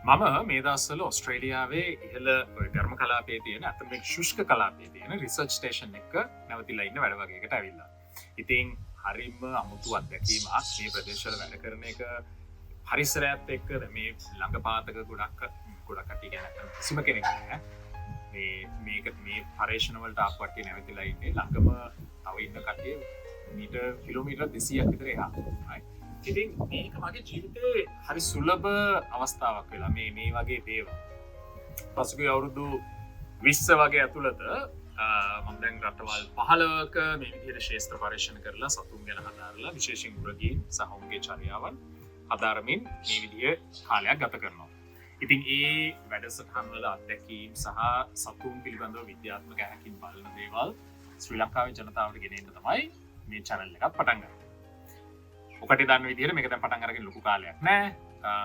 මම මේ දවස්වල ඔස්ට්‍රේලියාවේ ඉහළ ගර්ම කලාපයේ තියෙන අතම ශුෂ්ක කලාපයේ තියෙන රිසර්ච් ස්ටේෂන් එක නැවතිලා ඉන්න වැඩ වගේකට ඇවිල්ලා. ඉතින් හරිම අමුතු අත්දැකීමක් මේ ප්‍රදේශවල වැඩ කරන එක. පරිසරයත් එක්ක මේ ළඟපාතක ගොඩක් කට්ටිය ගැන කිසිම කෙනෙක් නැහැ. මේ පර්යේෂණ වලට ආපු කට්ටිය නැවතිලා ඉන්නේ ළඟම තව ඉන්න කට්ටිය මීටර් කිලෝමීටර් 200ක් විතර එහා. ඉතින් මේක මගේ ජීවිතේ හරි සුලභ අවස්ථාවක් වෙලා මේ වගේ දේවල්. පසුගිය අවුරුදු 20 වගේ ඇතුළත මම දැන් රටවල් 15ක මේ විදිහට ශාස්ත්‍ර පරීක්ෂණ කරලා සතුන් ගැන හදාරලා විශේෂයෙන් උරගීන් සහ ඔවුන්ගේ චර්යාවන් හදාරමින් මේ විදිහේ කාලයක් ගත කරනවා. ඉතින් ඒ වැඩසටහන් වල අත්දැකීම් සහ සතුන් පිළිබඳව විද්‍යාත්මක හැකින් බලන දේවල් ශ්‍රී ලංකාවේ ජනතාවට ගෙනෙන්න තමයි මේ channel එකත් පටන් ගන්නේ. ඔකට දන්න විදිහට මේක දැන් පටන් අරගෙන ලොකු කාලයක් නෑ.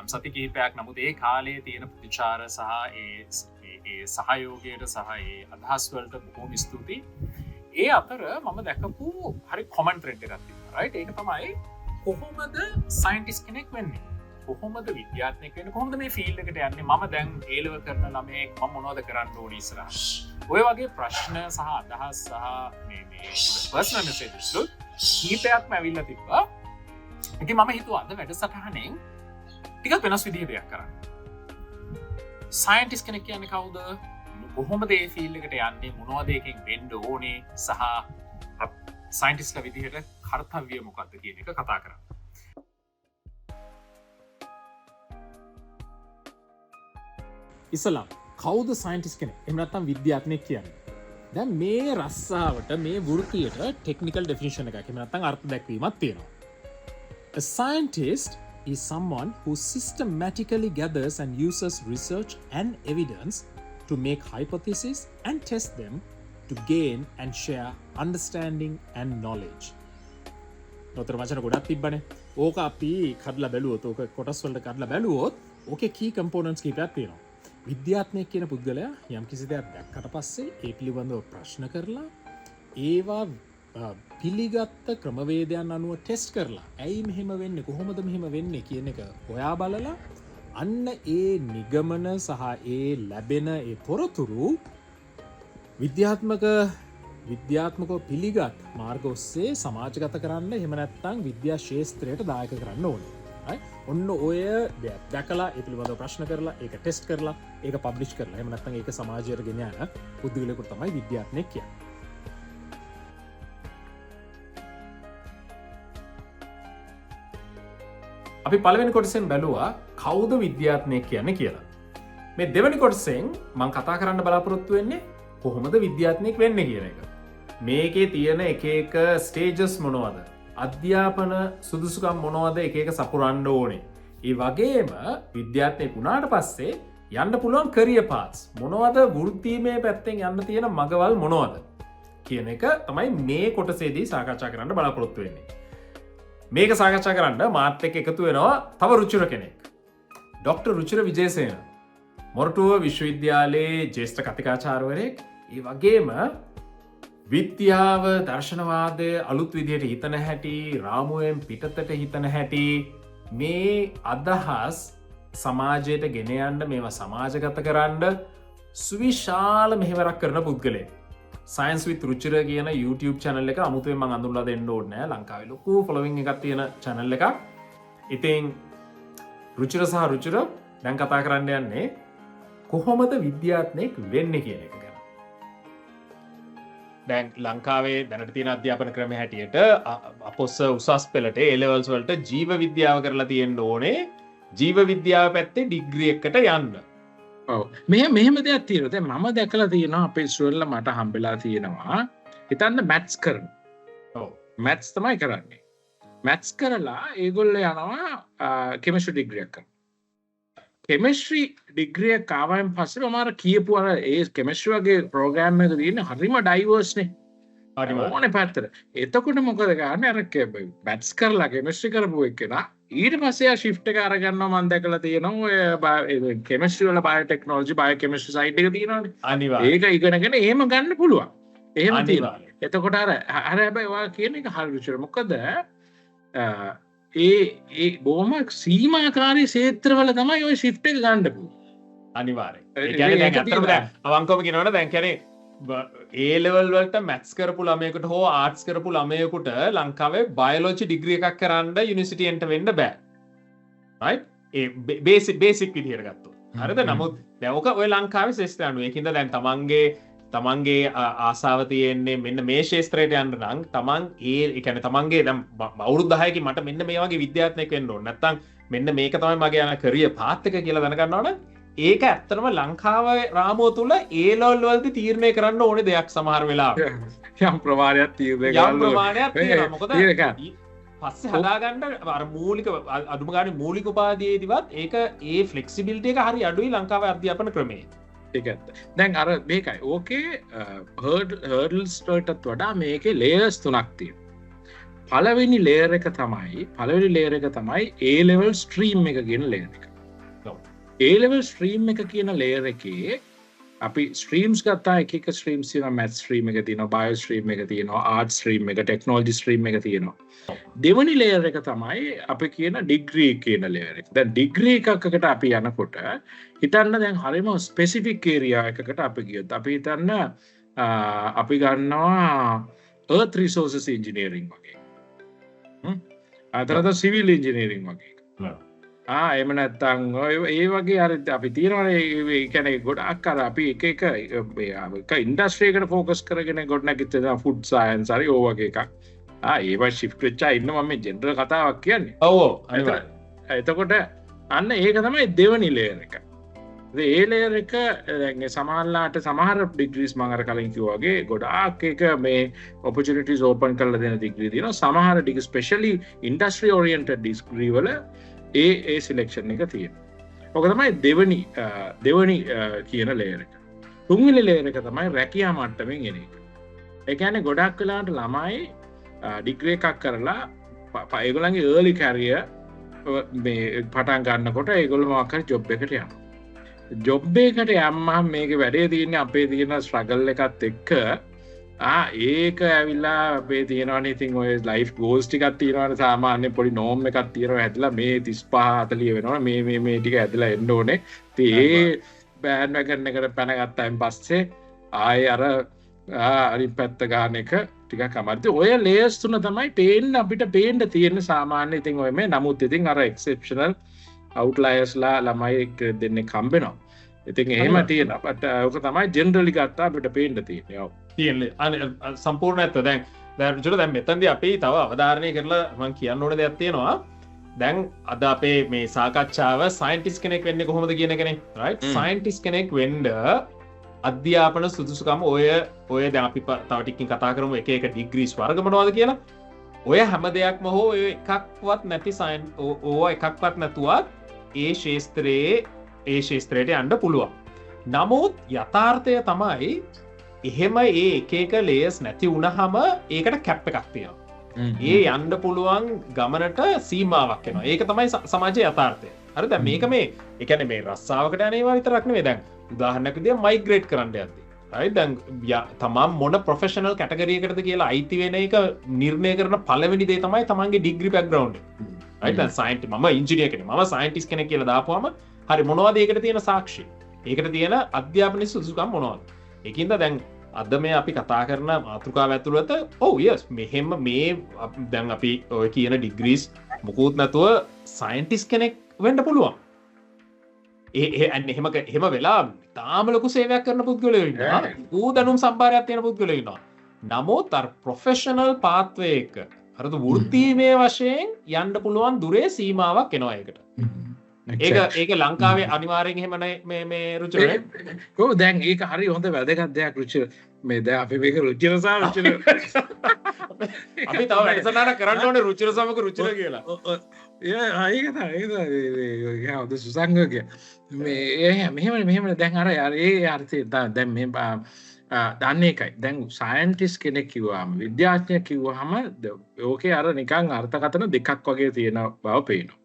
සති කිහිපයක් නමුත් ඒ කාලේ තියෙන ප්‍රතිචාර සහ ඒ සහයෝගයට සහ ඒ අදහස් වලට බොහොම ස්තුතියි. ඒ අතර මම දැකපු හරි කොමන් ට්‍රෙන්ඩ් එකක් තියෙනවා. රයිට්? ඒක තමයි කොහොමද සයන්ටිස්ට් කෙනෙක් වෙන්නේ? කොහොමද විද්‍යාඥයෙක් වෙන්නේ? කොහොමද මේ ෆීල්ඩ් එකට යන්නේ? මම දැන් A level කරන ළමයෙක් මම මොනවද කරන්න ඕනේ ඉස්සරහ? ඔය වගේ ප්‍රශ්න සහ අදහස් සහ මේ පර්සනල් මෙසේජස් කීපයක්ම ඇවිල්ලා තිබ්බා. ඉතින් මම හිතුවා අද වැඩසටහනෙන් ටිකක් වෙනස් විදිහට දෙයක් කරන්න. සයන්ටිස්ට් කෙනෙක් කියන්නේ කවුද? කොහොමද මේ ෆීල්ඩ් එකට යන්නේ? මොනවද එකෙන් වෙන්න ඕනේ? සහ සයන්ටිස්ට්ලා විදිහට කර්තව්‍ය මොකක්ද කියන එක කතා කරන්න. ඉස්සලා කවුද සයන්ටිස්ට් කෙනෙක්? එහෙම නැත්නම් විද්‍යාඥයෙක් කියන්නේ? දැන් මේ රස්සාවට මේ වෘත්තියට ටෙක්නිකල් ඩෙෆිනිෂන් එකක් එහෙම නැත්නම් අර්ථ දැක්වීමක් තියෙනවා. A scientist is someone who systematically gathers and uses research and evidence to make hypotheses and test them to gain and share understanding and knowledge. නොතර වචන ගොඩක් තිබ්බනේ. ඕක අපි කඩලා බැලුවොත් ඕක කොටස් වලට කඩලා බැලුවොත් ඕකේ key components කීපයක් තියෙනවා. විද්‍යාඥයෙක් කියන පුද්ගලයා යම් කිසි දෙයක් දැක්කට පස්සේ ඒ පිළිබඳව ප්‍රශ්න කරලා ඒවා පිළිගත්ත ක්‍රමවේදයන් අනුව ටෙස්ට් කරලා ඇයි මෙහෙම වෙන්නේ කොහොමද මෙහෙම වෙන්නේ කියන එක හොයා බලලා අන්න ඒ නිගමන සහ ඒ ලැබෙන ඒ තොරතුරු විද්‍යාත්මකව පිළිගත් මාර්ග ඔස්සේ සමාජගත කරන්න එහෙම නැත්නම් විද්‍යා ශාස්ත්‍රයට දායක කරන්න ඕනේ. ඔන්න ඔය දෙයක් දැකලා ඒ පිළිබඳව ප්‍රශ්න කරලා ඒක ටෙස්ට් කරලා ඒක පබ්ලිෂ් කරලා එහෙම නැත්නම් ඒක සමාජයට ගෙන යන පුද්ගලයෙකුට තමයි විද්‍යාඥයෙක් කියන්නේ. අපි පළවෙනි කොටසෙන් බැලුවා කවුද විද්‍යාඥයෙක් කියන්නේ කියලා. මේ දෙවෙනි කොටසෙන් මම කතා කරන්න බලාපොරොත්තු වෙන්නේ කොහොමද විද්‍යාඥයෙක් වෙන්නේ කියන එක. මේකේ තියෙන එක එක ස්ටේජස් මොනවද? අධ්‍යාපන සුදුසුකම් මොනවද එක එක සපුරන්න ඕනේ. ඒ වගේම විද්‍යාඥයෙක් වුණාට පස්සේ යන්න පුළුවන් කැරියර් පාත්ස් මොනවද? වෘත්තීමේ පැත්තෙන් යන්න තියෙන මගවල් මොනවද කියන එක තමයි මේ කොටසේදී සාකච්ඡා කරන්න බලාපොරොත්තු වෙන්නේ. මේක සාකච්ඡා කරන්න මාත් එක්ක එකතු වෙනවා තව රුචිර කෙනෙක්. ඩොක්ටර් රුචිර විජේසේන. මොරටුව විශ්වවිද්‍යාලයේ ජ්‍යෙෂ්ඨ කතිකාචාර්යවරයෙක්. ඒ වගේම විද්‍යාව දර්ශනවාදය අලුත් විදිහට හිතන හැටි රාමුවෙන් පිටතට හිතන හැටි මේ අදහස් සමාජයට ගෙන යන්න මේවා සමාජගත කරන්න සුවිශාල මෙහෙවරක් කරන පුද්ගලයෙක්. සයින්ස් විත් රුචිර කියන YouTube channel එක අමුතුවෙන් මම අඳුරලා දෙන්න ඕනේ නෑ. ලංකාවේ ලොකු following එකක් තියෙන channel එකක්. ඉතින් රුචිර සහ රුචිර දැන් කතා කරන්න යන්නේ කොහොමද විද්‍යාඥයෙක් වෙන්නේ කියන එක ගැන. දැන් ලංකාවේ දැනට තියෙන අධ්‍යාපන ක්‍රමය හැටියට අපොස්ස උසස් පෙළට A levels වලට ජීව විද්‍යාව කරලා තියෙන්න ඕනේ. ජීව විද්‍යාව පැත්තේ ඩිග්‍රී එකකට යන්න. මෙහෙම දෙයක් තියෙනවා. දැන් මම දැකලා තියෙනවා අපේ ඉස්රෝල්ලා මට හම්බෙලා තියෙනවා. හිතන්න මැත්ස් කරන. මැත්ස් තමයි කරන්නේ. මැත්ස් කරලා ඒගොල්ලෝ යනවා කෙමිස්ට්‍රි ඩිග්‍රී එකක් කරන්න. කෙමිස්ට්‍රි ඩිග්‍රී එක ආවයින් පස්සේ මම අර කියපු අර ඒ කෙමිස්ට්‍රි වගේ ප්‍රෝග්‍රෑම් එක තියෙන හරිම ඩයිවර්ස් නේ. ඕනේ පැත්තට. එතකොට මොකද කරන්නේ අර මැත්ස් කරලා කෙමිස්ට්‍රි කරපු එකනා ඊට පස්සේ ආ ෂිෆ්ට් එක අරගන්නවා මම දැකලා තියෙනවා ඔය කෙමිස්ට්‍රි වල බයෝටෙක්නොලොජි බයෝකෙමිස්ට්‍රි සයිඩ් එක තියෙනවානේ අනිවාර්යයෙන් ඒක ඉගෙනගෙන එහෙම ගන්න පුළුවන් එහෙම තියෙනවා එතකොට අර හැබැයි ඔයා කියන එක හරි විචාර මොකද ඒ බොහොම සීමාකාරී ක්ෂේත්‍රවල තමයි ඔය ශිෆ්ට් එක ගන්න පුළුවන්. අනිවාර්යෙන්. ඒ කියන්නේ දැන් අතරම දැන් අවංකවම කියනවනේ දැන් කියන්නේ A level වලට මැත්ස් කරපු ළමයෙකුට හෝ ආර්ට්ස් කරපු ළමයෙකුට ලංකාවේ බයොලොජි ඩිග්‍රී එකක් කරන්න යුනිවර්සිටි එන්ටර් වෙන්න බෑ. right? ඒ බේසික් විදිහට ගත්තොත්. හරිද? නමුත් දැන් ඔක ඔය ලංකාවේ ශාස්ත්‍ර අනුව ඒකින්ද දැන් තමන්ගේ ආසාව තියෙන්නේ මෙන්න මේ ශාස්ත්‍රයට යන්න නම් තමන් ඒ කියන්නේ තමන්ගේ දැන් අවුරුදු 10කින් මට මෙන්න මේ වගේ විද්‍යාඥයෙක් වෙන්න ඕන. නැත්තම් මෙන්න මේක තමයි මගේ යන කරියර් පාත් එක කියලා දැනගන්නවනම් ඒක ඇත්තටම ලංකාවේ රාමුව තුල A level වලදී තීරණය කරන්න ඕනේ දෙයක් සමහර වෙලාවට. යම් ප්‍රමාණයක් තීරණය යම් ප්‍රමාණයක් තියෙනවා. මොකද පස්සේ හදාගන්න අර මූලික අදුම ගානේ මූලික උපාධියේදීවත් ඒක ඒ ෆ්ලෙක්සිබිලිටි එක හරි අඩුයි ලංකාවේ අධ්‍යාපන ක්‍රමයේ. ඒක ඇත්ත. දැන් අර මේකයි. ඕකේ හර්ඩල්ස් වලටත් වඩා මේකේ ලේයර්ස් තුනක් තියෙනවා. පළවෙනි ලේයර් එක තමයි A level stream එක කියන ලේයර් එක. A level stream එක කියන ලේයර් එකේ අපි ස්ට්‍රීම්ස් ගත්තා එක ස්ට්‍රීම්ස් තියෙනවා මැත්ස් ස්ට්‍රීම් එක තියෙනවා බයෝ ස්ට්‍රීම් එක තියෙනවා ආර්ට්ස් ස්ට්‍රීම් එක ටෙක්නොලොජි ස්ට්‍රීම් එක තියෙනවා. දෙවෙනි ලේයර් එක තමයි අපි කියන ඩිග්‍රී කියන ලේයර් එක. දැන් ඩිග්‍රී එකකට අපි යනකොට හිතන්න දැන් හරියම ස්පෙસિෆික් ඒරියා එකකට අපි ගියොත් අපි හිතන්න අපි ගන්නවා earth resources engineering වගේ. අතරද civil engineering වගේ. එහෙම නැත්නම් ඒ වගේ අර අපි තියෙනවානේ ඒ කියන්නේ ගොඩක් අර අපි එක ඉන්ඩස්ට්‍රි එකකට ફોකස් කරගෙන ගොඩනැගිච්ච ෆුඩ් සයන්ස් හරි ඕ වගේ එකක්. ඒව ෂිෆ්ට් වෙච්චා ඉන්න මම මේ ජෙනරල් කතාවක් කියන්නේ. ඔව් අනිවාර්යයෙන්. එතකොට අන්න ඒක තමයි දෙවෙනි ලේයර් එක. ඒ ලේයර් එක දැන් සමහරලාට සමහර ඩිග්‍රීස් මම අර කලින් කිව්වා වගේ ගොඩාක් එක මේ ඔපචුනිටිස් ඕපන් කරලා දෙන ඩිග්‍රී තියෙනවා. සමහර degree specially industry oriented degree වල ඒ සිලෙක්ෂන් එක තියෙනවා. ඔක තමයි දෙවෙනි කියන ලේයර් එක. තුන්වෙනි ලේයර් එක තමයි රැකියා මට්ටමින් එන එක. ඒ කියන්නේ ගොඩක් වෙලාවට ළමයි ඩිග්‍රී එකක් කරලා ඒගොල්ලන්ගේ early career මේ පටන් ගන්නකොට ඒගොල්ලෝ මොකක් හරි ජොබ් එකට යනවා. ජොබ් එකට යම්මම මේකේ වැඩේ තියෙන්නේ අපේ තියෙන ස්ට්‍රගල් එකත් එක්ක ඒක ඇවිල්ලා අපේ තියෙනවනේ ඉතින් ඔය ලයිෆ් ගෝල්ස් ටිකක් තියෙනවනේ සාමාන්‍ය පොඩි නෝම් එකක් තියෙනවා ඇදලා මේ 35 40 වෙනවා මේ ටික ඇදලා එන්න ඕනේ. ඉතින් ඒ බෑන්ඩ් වැගන් එකට පැනගත්තාන් පස්සේ ආයේ අර අනිත් පැත්ත ගන්න එක ටිකක් අමාරුයි. ඔය ලේයර්ස් තුන තමයි අපිට පේන්න තියෙන සාමාන්‍ය ඉතින් ඔය මේ නමුත් ඉතින් අර එක්සෙප්ෂනල් අවුට්ලයර්ස්ලා ළමයි දෙන්නේ හම්බෙනවා. ඉතින් එහෙම තියෙනවා. බට් ඔක තමයි ජෙනරලි ගත්තා අපිට පේන්න තියෙන්නේ. ඔව්. සම්පූර්ණ ඇත්ත. දැන් දැන් මෙතනදී අපි තව අවධාරණය කරලා මම කියන්න ඕන දෙයක් තියෙනවා. දැන් අද අපේ මේ සාකච්ඡාව සයන්ටිස්ට් කෙනෙක් වෙන්නේ කොහොමද කියන එකනේ. right? සයන්ටිස්ට් කෙනෙක් වෙන්න අධ්‍යාපන සුදුසුකම් ඔය දැන් අපි තව ටිකකින් කතා කරමු එක ඩිග්‍රීස් වර්ග මොනවද කියලා. ඔය හැම දෙයක්ම හෝ ඔය එකක්වත් නැති ඕවා එකක්වත් නැතුවත් ඒ ශාස්ත්‍රයට යන්න පුළුවන්. නමුත් යථාර්ථය තමයි එහෙම එක ලේයර්ස් නැති වුණාම ඒකට කැප් එකක් තියෙනවා. ඒ යන්න පුළුවන් ගමනට සීමාවක් එනවා. ඒක තමයි සමාජයේ යථාර්ථය. හරිද? මේක මේ ඒ කියන්නේ මේ රස්සාවකට යන ඒවා විතරක් නෙවෙයි. දැන් උදාහරණයක් විදියට මයිග්‍රේට් කරන්න යද්දී. right? දැන් තමන් මොන ප්‍රොෆෙෂනල් කැටගරි එකකටද කියලා අයිති වෙන එක නිර්ණය කරන පළවෙනි දේ තමයි තමන්ගේ ඩිග්‍රී බෑග්ග්‍රවුන්ඩ් එක. right? දැන් සයන්ටිස්ට් මම ඉංජිනේර් කෙනෙක්. මම සයන්ටිස්ට් කෙනෙක් කියලා දාපුවම හරි මොනවද ඒකට තියෙන සාක්ෂි? ඒකට තියෙන අධ්‍යාපන සුදුසුකම් මොනවද? ඒකින්ද දැන් අද මේ අපි කතා කරන මාතෘකාව ඇතුළත yes මෙහෙම මේ දැන් අපි ඔය කියන ඩිග්‍රීස් මොකුත් නැතුව සයන්ටිස්ට් කෙනෙක් වෙන්න පුළුවන්. එහෙම වෙලා තාම ලොකු සේවයක් කරන පුද්ගලයෝ ඉන්නවා. ඌ දැනුම් සම්භාරයක් තියෙන පුද්ගලයෝ ඉන්නවා. නමුත් අර ප්‍රොෆෙෂනල් පාත්වේ එක අර වෘත්තීමය වශයෙන් යන්න පුළුවන් දුරේ සීමාවක් එනවා ඒකට. ඒක ලංකාවේ අනිවාර්යෙන් එහෙම මේ රුචිර කො දැන් ඒක හරි හොඳ වැදගත් දෙයක් රුචිර මේ දැන් අපි මේක රුචිර සහ රුචිර අපි තව වැඩසටහනක් කරන්න ඕනේ රුචිර සමග රුචිර කියලා. ඒක හොඳ සුසංගක මේ මෙහෙම දැන් අර ඒ අර්ථය දැන් මේ දන්නේ එකයි. දැන් සයන්ටිස්ට් කෙනෙක් කිව්වම විද්‍යාඥයෙක් කිව්වහම ඕකේ අර නිකන් අර්ථකථන දෙකක් වගේ තියෙන බව පේනවා.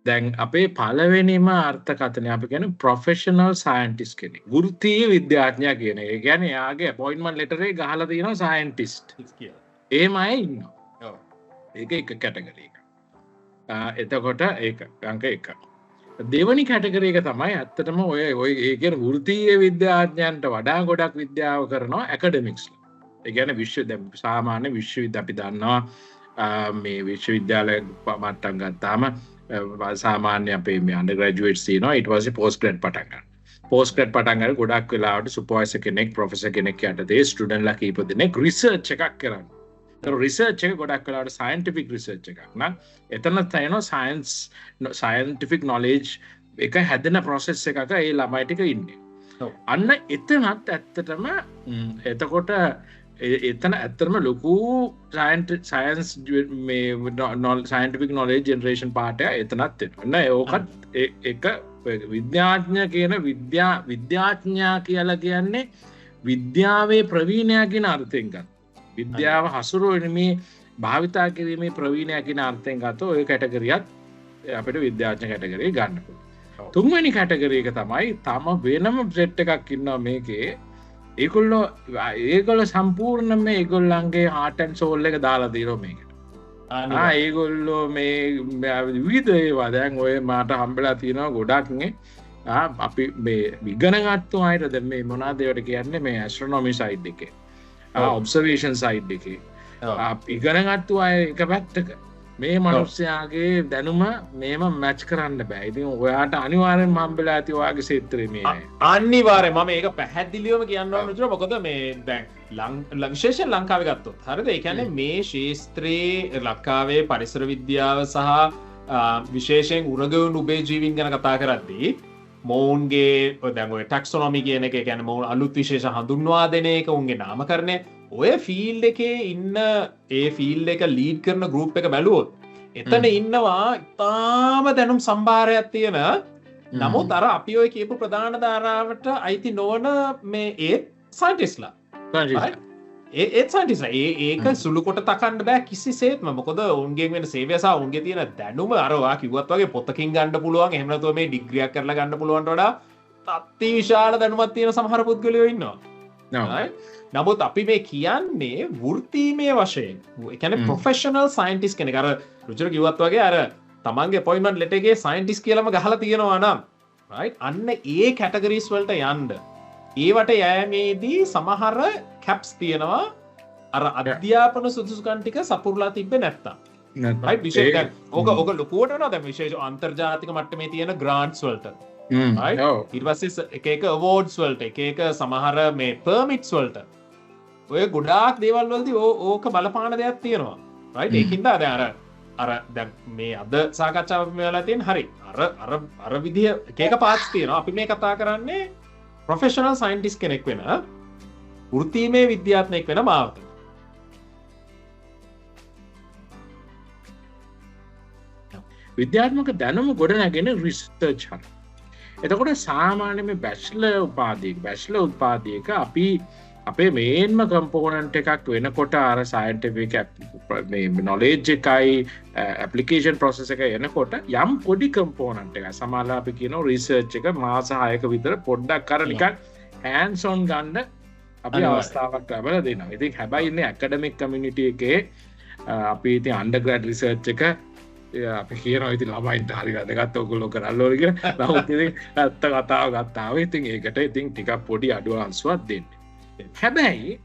දැන් අපේ පළවෙනිම අර්ථකථනය අපි කියන්නේ ප්‍රොෆෙෂනල් සයන්ටිස්ට් කෙනෙක්. වෘත්තීය විද්‍යාඥයා කියන එක. ඒ කියන්නේ යාගේ අපොයින්ට්මන්ට් ලෙටර් එකේ ගහලා තියෙනවා සයන්ටිස්ට් කියලා. එහෙම අය ඉන්නවා. ඔව්. ඒක එක කැටගරි එකක්. එතකොට ඒක අංක 1. දෙවනි කැටගරි එක තමයි ඇත්තටම ඔය ඒ කියන්නේ වෘත්තීය විද්‍යාඥයන්ට වඩා ගොඩක් විද්‍යාව කරනවා ඇකඩමික්ස්. ඒ කියන්නේ සාමාන්‍ය විශ්වවිද්‍යාල අපි දන්නවා මේ විශ්වවිද්‍යාල මට්ටම් ගත්තාම සාමාන්‍ය අපේ මේ අන්ඩර්ග්‍රැජුවේට්ස් තියෙනවා ඊට පස්සේ පෝස්ට් ග්‍රැඩ් පටන් ගන්නවා. පෝස්ට් ග්‍රැඩ් පටන් ගන්න ගොඩක් වෙලාවට සුපර්වයිසර් කෙනෙක් ප්‍රොෆෙසර් කෙනෙක් යටතේ ස්ටුඩන්ට්ලා කීප දෙනෙක් රිසර්ච් එකක් කරනවා. ඒතර රිසර්ච් එක ගොඩක් වෙලාවට සයන්ටිෆික් රිසර්ච් එකක් නම් එතන තියෙනවා සයන්ටිෆික් නොලෙජ් එක හැදෙන ප්‍රොසෙස් එකක ඒ ළමයි ටික ඉන්නේ. අන්න එතනත් ඇත්තටම එතකොට එතන ඇත්තටම ලොකු science scientific knowledge generation part එක එතනත් එනවා. ඕකත් එක විද්‍යාඥ කියන විද්‍යාඥයා කියලා කියන්නේ විද්‍යාවේ ප්‍රවීණයා කියන අර්ථයෙන් ගන්න. විද්‍යාව හසුරුවීමේ භාවිතා කිරීමේ ප්‍රවීණයා කියන අර්ථයෙන් ගත්තොත් ඔය කැටගරියත් අපිට විද්‍යාඥ කැටගරිය ගන්න පුළුවන්. තුන්වෙනි කැටගරි එක තමයි තම වෙනම සෙට් එකක් ඉන්නවා මේකේ. ඒගොල්ලෝ සම්පූර්ණයෙන්ම ඒගොල්ලන්ගේ heart and soul එක දාලා දෙනවා මේකට. ඒගොල්ලෝ මේ විවිධ ඒවා දැන් ඔය මට හම්බෙලා තියෙනවා ගොඩක් නේ. අපි මේ ඉගෙන ගන්න අයට දැන් මේ මොනවාද ඒවට කියන්නේ මේ ඇස්ට්‍රොනොමි සයිඩ් එකේ. ඔබ්සර්වේෂන් සයිඩ් එකේ. ඉගෙන ගන්න අය එක පැත්තක මේ මනුස්සයාගේ දැනුම මේම මැච් කරන්න බෑ. ඉතින් ඔයාට අනිවාර්යෙන්ම හම්බෙලා ඇති ඔයාගේ ක්ෂේත්‍රයේ මේ අනිවාර්යෙන් මම ඒක පැහැදිලිවම කියන්න ඕන විතර මොකද මේ දැන් විශේෂයෙන් ලංකාවේ ගත්තොත් හරිද? ඒ කියන්නේ මේ ක්ෂේත්‍රයේ ලංකාවේ පරිසර විද්‍යාව සහ විශේෂයෙන් උරගවුන් උභය ජීවීන් ගැන කතා කරද්දී මොවුන්ගේ දැන් ඔය ටැක්සොනොමි කියන එක කියන්නේ මොවුන් අලුත් විශේෂ හඳුන්වා දෙන එක උන්ගේ නාමකරණය ඔය ෆීල්ඩ් එකේ ඉන්න ඒ ෆීල්ඩ් එක ලීඩ් කරන ගෲප් එක බැලුවොත් එතන ඉන්නවා ඉතාම දැනුම් සම්භාරයක් තියෙන නමුත් අර අපි ඔය කියපු ප්‍රධාන ධාරාවට අයිති නොවන මේ ඒ සයින්ටිස්ට්ලා ඒත් සයින්ටිස්ට්ලා ඒක සුළු කොට තකන්න බෑ කිසිසේත්ම මොකද උන්ගෙන් වෙන සේවය සහ උන්ගේ තියෙන දැනුම අර ඔයා කිව්වත් වගේ පොතකින් ගන්න පුළුවන් එහෙම නැත්නම් මේ ඩිග්‍රියක් කරලා ගන්න පුළුවන්ට වඩා අති විශාල දැනුමක් තියෙන සමහර පුද්ගලයෝ ඉන්නවා. නමුත් අපි මේ කියන්නේ වෘත්තීමය වශයෙන් ඒ කියන්නේ ප්‍රොෆෙෂනල් සයන්ටිස්ට් කෙනෙක් අර රුචිර කිව්වත් වගේ අර තමන්ගේ අපොයින්ට්මන්ට් ලෙටර් එකේ සයන්ටිස්ට් කියලාම ගහලා තියෙනවා නම් රයිට් අන්න ඒ කැටගරිස් වලට යන්න ඒවට යෑමේදී සමහර කැප්ස් තියෙනවා අර අධ්‍යාපන සුදුසුකම් ටික සපුරලා තිබ්බේ නැත්තම් රයිට් විශේෂයෙන් ඕක ලොකුවට වෙනවා දැන් විශේෂ අන්තර්ජාතික මට්ටමේ තියෙන ග්‍රාන්ට්ස් වලට ඊට පස්සේ එක එක අවෝඩ්ස් වලට එක එක සමහර මේ පර්මිට්ස් වලට ඔය ගොඩාක් දේවල් වලදී ඕක බලපාන දෙයක් තියෙනවා රයිට් ඒකින්ද අර දැන් මේ අද සාකච්ඡාව මේ වෙලා තියෙන හරි අර විදිය එක එක පාර්ට්ස් තියෙනවා අපි මේ කතා කරන්නේ ප්‍රොෆෙෂනල් සයන්ටිස්ට් කෙනෙක් වෙන වෘත්තීමය විද්‍යාඥයෙක් වෙන මාවත විද්‍යාත්මක දැනුම ගොඩනැගෙන රිසර්ච් හරි. එතකොට සාමාන්‍ය මේ බැචලර් උපාධියක අපි අපේ මේන්ම කම්පෝනන්ට් එකක් වෙනකොට අර සයන්ටිෆික් මේ නොලෙජ් එකයි ඇප්ලිකේෂන් ප්‍රොසෙස් එක එනකොට යම් පොඩි කම්පෝනන්ට් එකක් සමහරවිට අපි කියනවා රිසර්ච් එක මාස 6ක විතර පොඩ්ඩක් අර නිකන් hands on ගන්න අපි අවස්ථාවක් ලැබලා දෙනවා. ඉතින් හැබැයි ඉන්නේ ඇකඩමික් කමියුනිටි එකේ අපි ඉතින් අන්ඩර්ග්‍රැඩ් රිසර්ච් එක අපි කියනවා ඉතින් ළමයින්ට හරි වැදගත් ඔයගොල්ලෝ කරන්න ඕනේ කියලා. නමුත් ඉතින් ඇත්ත කතාව ගත්තාම ඉතින් ඒකට ඉතින් ටිකක් පොඩි අඩුවන්ස්වක් දෙන්න. හැබැයි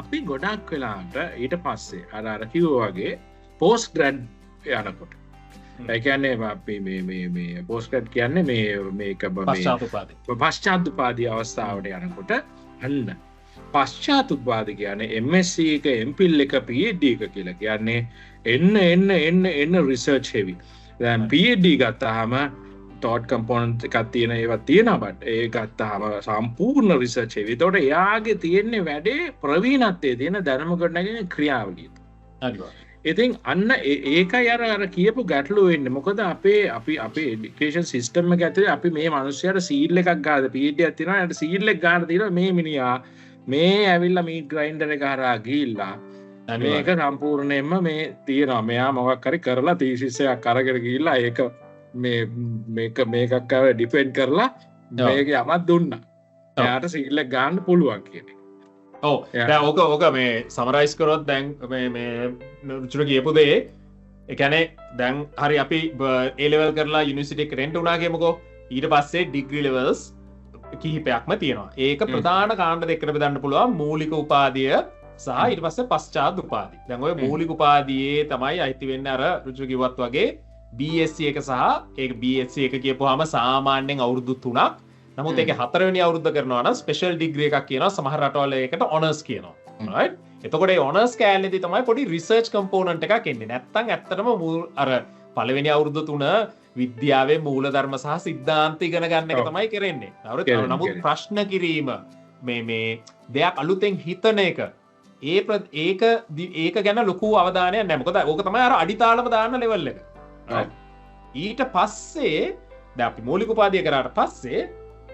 අපි ගොඩක් වෙලාට ඊට පස්සේ අර කිව්වා වගේ පෝස්ට් ග්‍රැඩ් යනකොට ඒ කියන්නේ අපි මේ පෝස්ට් ග්‍රැඩ් කියන්නේ මේක පශ්චාත් උපාධි අවස්ථාවට යනකොට අන්න පශ්චාත් උපාධි කියන්නේ MSc එක MPhil එක PhD එක කියලා කියන්නේ එන්න රිසර්ච් හෙවි. දැන් PhD ගත්තාම තෝට් කම්පොනන්ට් එකක් තියෙන ඒවා තියෙනවා බට් ඒ ගත්තාම සම්පූර්ණ රිසර්ච් හෙවි. ඒතකොට එයාගේ තියෙන්නේ වැඩේ ප්‍රවීණත්වයේ තියෙන දැනුම ගොඩනැගෙන ක්‍රියාවලිය. ඉතින් අන්න ඒකයි අර කියපු ගැටලුව වෙන්නේ. මොකද අපි এডুকেෂන් සිස්ටම් එක ඇතුලේ අපි මේ මිනිස්සුන්ට සීල් එකක් ගාලා PhD එකක් තියෙනවා. ඊට සීල් එක ගන්න තියෙනවා මේ මිනිහා මේ ඇවිල්ලා මීට් ග්‍රයින්ඩර් එක හරහා ගිහිල්ලා මේක සම්පූර්ණයෙන්ම මේ තියෙනවා. මෙයා මොකක් හරි කරලා තීසිස් එකක් අරගෙන ගිහිල්ලා ඒක මේකක් අර ඩිෆෙන්ඩ් කරලා මේක යමක් දුන්නා. එයාට සීල් එක ගන්න පුළුවන් කියන්නේ. ඔව් දැන් ඕක මේ සමරයිස් කරොත් දැන් මේ රුචිර කියපු දේ එකනේ දැන් හරි අපි ඒලෙවල් කරලා යුනිසිටික් රෙන්ට් උනාගේමකෝ ඊට පස්සේ ඩිග්‍රී ලෙවල්ස් කිහිපයක්ම තියෙනවා ඒක ප්‍රධාන කාණ්ඩ දෙකට බෙදන්න පුළුවන් මූලික උපාධිය සහ ඊට පස්සේ පශ්චාත් උපාධි දැන් ඔය මූලික උපාධියේ තමයි අයිති වෙන්නේ අර රුචු කිව්වත් වගේ BSc එක සහ ඒක BSc එක කියපුවාම සාමාන්‍යයෙන් අවුරුදු 3ක් නමුත් ඒක 4 වෙනි අවුරුද්ද කරනවා නම් ස්පෙෂල් ඩිග්‍රී එකක් කියනවා සමහර රටවල ඒකට ඔනර්ස් කියනවා right එතකොට ඒ ඔනර්ස් කෑල්ලේදී තමයි පොඩි රිසර්ච් කම්පෝනන්ට් එකක් එන්නේ නැත්තම් ඇත්තටම අර පළවෙනි අවුරුදු 3 විද්‍යාවේ මූලධර්ම සහ සිද්ධාන්ත ඉගෙන ගන්න එක තමයි කරන්නේ නමුත් ප්‍රශ්න කිරීම මේ දෙයක් අලුතෙන් හිතන එක ඒක ගැන ලොකු අවධානයක් නැහැ මොකද ඕක තමයි අර අඩිතාලම දාන්න ලෙවල් එක ඊට පස්සේ දැන් අපි මූලික උපාධිය කරාට පස්සේ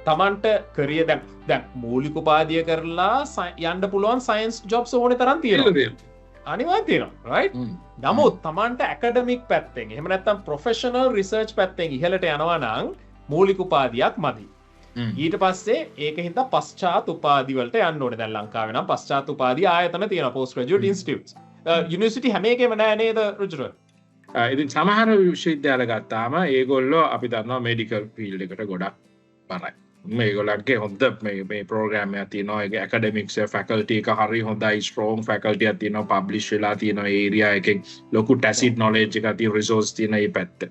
තමන්ට කරිය දැන් මූලික උපාධිය කරලා යන්න පුළුවන් සයන්ස් ජොබ්ස් ඕනේ තරම් තියෙනවා අනිවාර්යයෙන් තියෙනවා right නමුත් තමන්ට ඇකඩමික් පැත්තෙන් එහෙම නැත්නම් ප්‍රොෆෙෂනල් රිසර්ච් පැත්තෙන් ඉහළට යනවා නම් මූලික උපාධියක් මදි ඊට පස්සේ ඒක හින්දා පශ්චාත් උපාධි වලට යන්න ඕනේ දැන් ලංකාවේ නම් පශ්චාත් උපාධි ආයතන තියෙනවා පෝස්ට් ග්‍රැජුවේට් ඉන්ස්ටිටියුට්ස් යුනිවර්සිටි හැම එකෙම නෑ නේද රුචිර ඉතින් සමහර විශ්වවිද්‍යාල ගත්තාම ඒගොල්ලෝ අපි දන්නවා මෙඩිකල් ෆීල්ඩ් එකට ගොඩක් බරයි. මේගොල්ලන්ගේ හොඳ මේ ප්‍රෝග්‍රෑම් එකක් තියෙනවා. ඒක ඇකඩමික්ස් ෆැකල්ටි එක හරි හොඳයි ස්ට්‍රෝං ෆැකල්ටි එකක් තියෙනවා. පබ්ලිෂ් වෙලා තියෙනවා ඒරියා එකෙන් ලොකු ටැසිට් නොලෙජ් එකක් තියෙන රිසෝස් තියෙන මේ පැත්ත.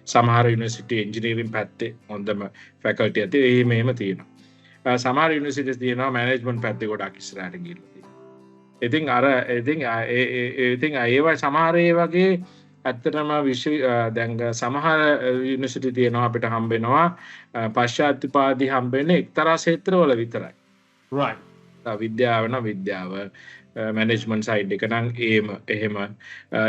සමහර යුනිවර්සිටි ඉංජිනේරින් පැත්තේ හොඳම ෆැකල්ටි එකක් තියෙනවා. මේම තියෙනවා. සමහර යුනිවර්සිටිස් තියෙනවා මැනේජ්මන්ට් පැත්තේ ගොඩක් ඉස්සරහට ගිහිල්ලා තියෙනවා. ඉතින් ඒවා සමහර ඒ වගේ ඇත්තටම දැන් සමහර යුනිවර්සිටි තියෙනවා අපිට හම්බෙනවා පශ්චාත් උපාධි හම්බෙන්නේ එක්තරා ක්ෂේත්‍රවල විතරයි. right. විද්‍යාව නම් විද්‍යාව මැනේජ්මන්ට් සයිඩ් එක නම් එහෙම.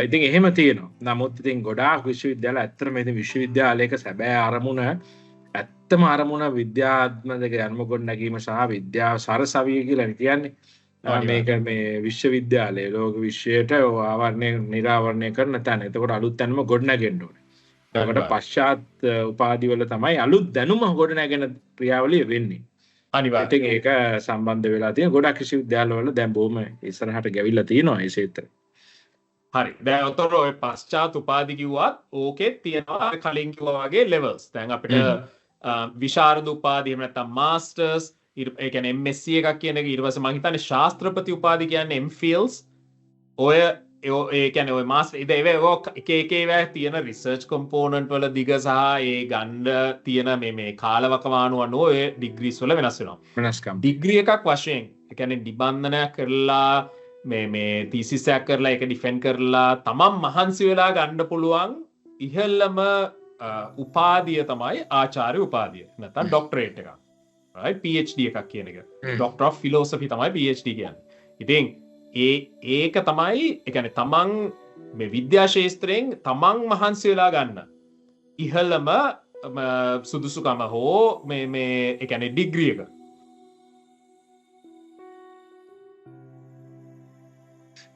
ඉතින් එහෙම තියෙනවා. නමුත් ඉතින් ගොඩාක් විශ්වවිද්‍යාල ඇත්තටම ඉතින් විශ්වවිද්‍යාලයක සැබෑ අරමුණ ඇත්තම අරමුණ විද්‍යාත්මක ජන්ම ගොඩනැගීම සහ විද්‍යාව සරසවිය කියලා කියන්නේ. මේක මේ විශ්වවිද්‍යාලයේ ලෝක විශ්වයට ආවරණය නිරාවරණය කරන තැන. එතකොට අලුත් දැනුම ගොඩනැගෙන්න ඕනේ. එතකොට පශ්චාත් උපාධි වල තමයි අලුත් දැනුම ගොඩනැගෙන ක්‍රියාවලිය වෙන්නේ. අනිවාර්යයෙන්. ඉතින් ඒක සම්බන්ධ වෙලා තියෙන ගොඩක් විශ්වවිද්‍යාල වල දැන් බොහොම ඉස්සරහට ගැවිලා තියෙනවා මේ ක්ෂේත්‍රය. හරි. දැන් උතර ඔය පශ්චාත් උපාධි කිව්වත් ඕකේ තියෙනවා කලින් කිව්වා වගේ ලෙවල්ස්. දැන් අපිට විශාරද උපාධි එහෙම නැත්නම් මාස්ටර්ස් ඒ කියන්නේ MSc එකක් කියන එක ඊට පස්සේ මම හිතන්නේ ශාස්ත්‍රපති උපාධි කියන්නේ MPhils ඔය ඒ කියන්නේ ඔය මාස්ටර් ඒක එක ඒවා තියෙන රිසර්ච් කම්පෝනන්ට් වල දිග සහ ඒ ගන්න තියෙන මේ කාලවකවානුව අනුව ඔය ඩිග්‍රීස් වල වෙනස් වෙනවා වෙනස්කම් ඩිග්‍රී එකක් වශයෙන් ඒ කියන්නේ නිබන්ධනයක් කරලා මේ තීසිස් එකක් කරලා ඒක ඩිෆෙන්ඩ් කරලා තමන් මහන්සි වෙලා ගන්න පුළුවන් ඉහළම උපාධිය තමයි ආචාර්ය උපාධිය නැත්නම් ડોක්ටරේට් එකක් right PhD එකක් කියන එක Doctor of Philosophy තමයි PhD කියන්නේ. ඉතින් ඒක තමයි ඒ කියන්නේ තමන් මේ විද්‍යා ශාස්ත්‍රයෙන් තමන් මහන්සි වෙලා ගන්න ඉහළම සුදුසුකම හෝ මේ ඒ කියන්නේ ඩිග්‍රී එක.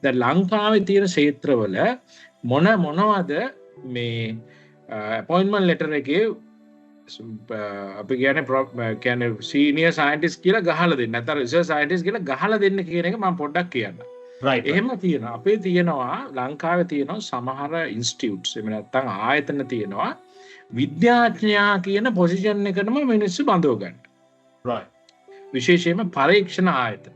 දැන් ලංකාවේ තියෙන ක්ෂේත්‍රවල මොනවද මේ අපොයින්ට්මන්ට් ලෙටර් එකේ අපි කියන්නේ සීනියර් සයන්ටිස්ට් කියලා ගහලා දෙන්න. නැත්නම් රිසර්ච් සයන්ටිස්ට් කියලා ගහලා දෙන්න කියන එක මම පොඩ්ඩක් කියන්න. right. එහෙම තියෙනවා. අපේ තියෙනවා ලංකාවේ තියෙනවා සමහර ඉන්ස්ටිටියුට්ස් එහෙම නැත්නම් ආයතන තියෙනවා විද්‍යාඥයා කියන පොසිෂන් එකටම මිනිස්සු බඳව ගන්න. right. විශේෂයෙන්ම පරීක්ෂණ ආයතන.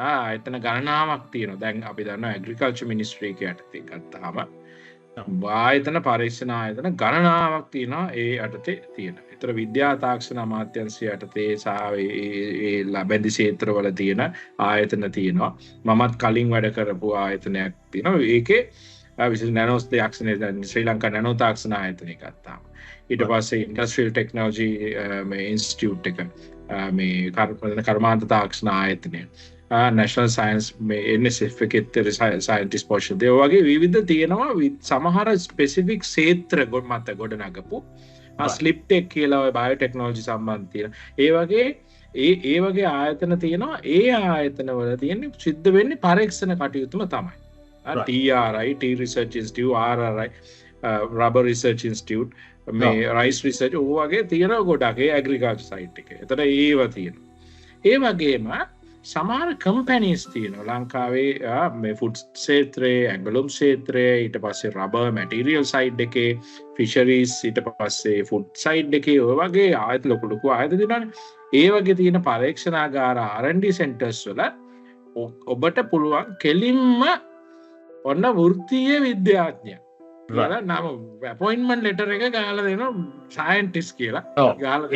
ආයතන ගණනාවක් තියෙනවා. දැන් අපි දන්නවා ඇග්‍රිකල්චර් මිනිස්ට්‍රි යටතේ ගත්තාම ආයතන පරීක්ෂණ ආයතන ගණනාවක් තියෙනවා ඒ යටතේ තියෙන. ඒතර විද්‍යා තාක්ෂණ අමාත්‍යාංශය යටතේ සහ ඒ ලැබෙඳි ක්ෂේත්‍රවල තියෙන ආයතන තියෙනවා. මමත් කලින් වැඩ කරපු ආයතනයක් තියෙනවා. ඒකේ විශේෂ නැනෝස් තාක්ෂණයේ ශ්‍රී ලංකා නැනෝ තාක්ෂණ ආයතනය ගත්තාම ඊට පස්සේ ඉන්ඩස්ට්‍රියල් ටෙක්නොලොජි මේ ඉන්ස්ටිටියුට් එක මේ කර්මාන්ත තාක්ෂණ ආයතනය national science මේ NSF එකේ scientist portion ඒ වගේ විවිධ තියෙනවා සමහර specific ක්ෂේත්‍ර මත ගොඩනගපු ස්ලිප් ටෙක් කියලා ඔය බයෝටෙක්නොලොජි සම්බන්ධ තියෙන ඒ වගේ ආයතන තියෙනවා ඒ ආයතන වල තියෙන්නේ සිද්ධ වෙන්නේ පරීක්ෂණ කටයුතුම තමයි TRI T Research Institute RRI Rubber Research Institute මේ Rice Research ඕ වගේ තියෙනවා ගොඩක් ඒ ඇග්‍රිකල්චර් සයිට් එකේ. එතන ඒව තියෙනවා. ඒ වගේම සමහර කම්පැනිස් තියෙනවා ලංකාවේ මේ ෆුඩ් ක්ෂේත්‍රයේ ඇඟලුම් ක්ෂේත්‍රයේ ඊට පස්සේ රබර් මැටීරියල් සයිඩ් එකේ ෆිෂරීස් ඊට පස්සේ ෆුඩ් සයිඩ් එකේ ඔය වගේ ආයත ලොකු ආයත තියෙනවානේ. ඒ වගේ තියෙන පරීක්ෂණාගාර R&D සෙන්ටර්ස් වල ඔබට පුළුවන් කෙලින්ම ඔන්න වෘත්තීය විද්‍යාඥයා කියලා නම අපොයින්ට්මන්ට් ලෙටර් එක ගහලා දෙනවා සයන්ටිස්ට් කියලා.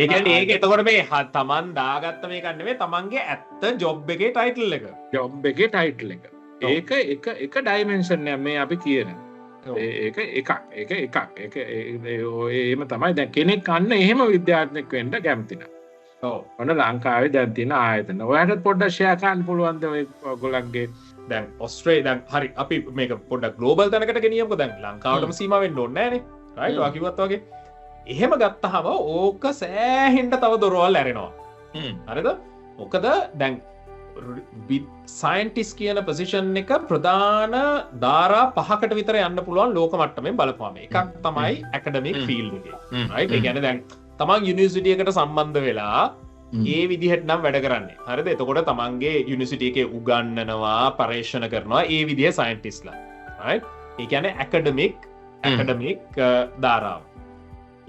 ඒ කියන්නේ ඒක එතකොට මේ තමන් දාගත්ත මේක නෙවෙයි තමන්ගේ ඇත්ත ජොබ් එකේ ටයිටල් එක. ජොබ් එකේ ටයිටල් එක. ඒක ඩයිමෙන්ෂන් එක මේ අපි කියන. ඒක එකක්. ඒක එහෙම තමයි දැන් කෙනෙක් අන්න එහෙම විද්‍යාඥයෙක් වෙන්න කැමති නැහැ. ඔන්න ලංකාවේ දැන් තියෙන ආයතන. ඔයාලට පොඩ්ඩක් ෂෙයා කරන්න පුළුවන්ද ඔය ඔයගොල්ලන්ගේ දැන් ඔස්ට්‍රේලියා දැන් හරි අපි මේක පොඩ්ඩක් ග්ලෝබල් තැනකට ගෙනියමුකෝ. දැන් ලංකාවටම සීමා වෙන්න ඕනේ නෑනේ. රයිට් ඔයා කිව්වත් වගේ. එහෙම ගත්තහම ඕක සෑහෙන්න තව දොරවල් ඇරෙනවා. හරිද? මොකද දැන් සයින්ටිස්ට් කියන පොසිෂන් එක ප්‍රධාන ධාරා 5කට විතර යන්න පුළුවන් ලෝක මට්ටමින් බලපුවාම. එකක් තමයි ඇකඩමික් ෆීල්ඩ් එකේ. රයිට්? ඒ කියන්නේ දැන් තමන් යුනිවර්සිටි එකට සම්බන්ධ වෙලා ඒ විදිහට නම් වැඩ කරන්නේ. හරිද? එතකොට තමන්ගේ යුනිවර්සිටි එකේ උගන්වනවා, පරීක්ෂණ කරනවා ඒ විදිහේ සයන්ටිස්ට්ලා. රයිට්? ඒ කියන්නේ ඇකඩමික් ධාරාව.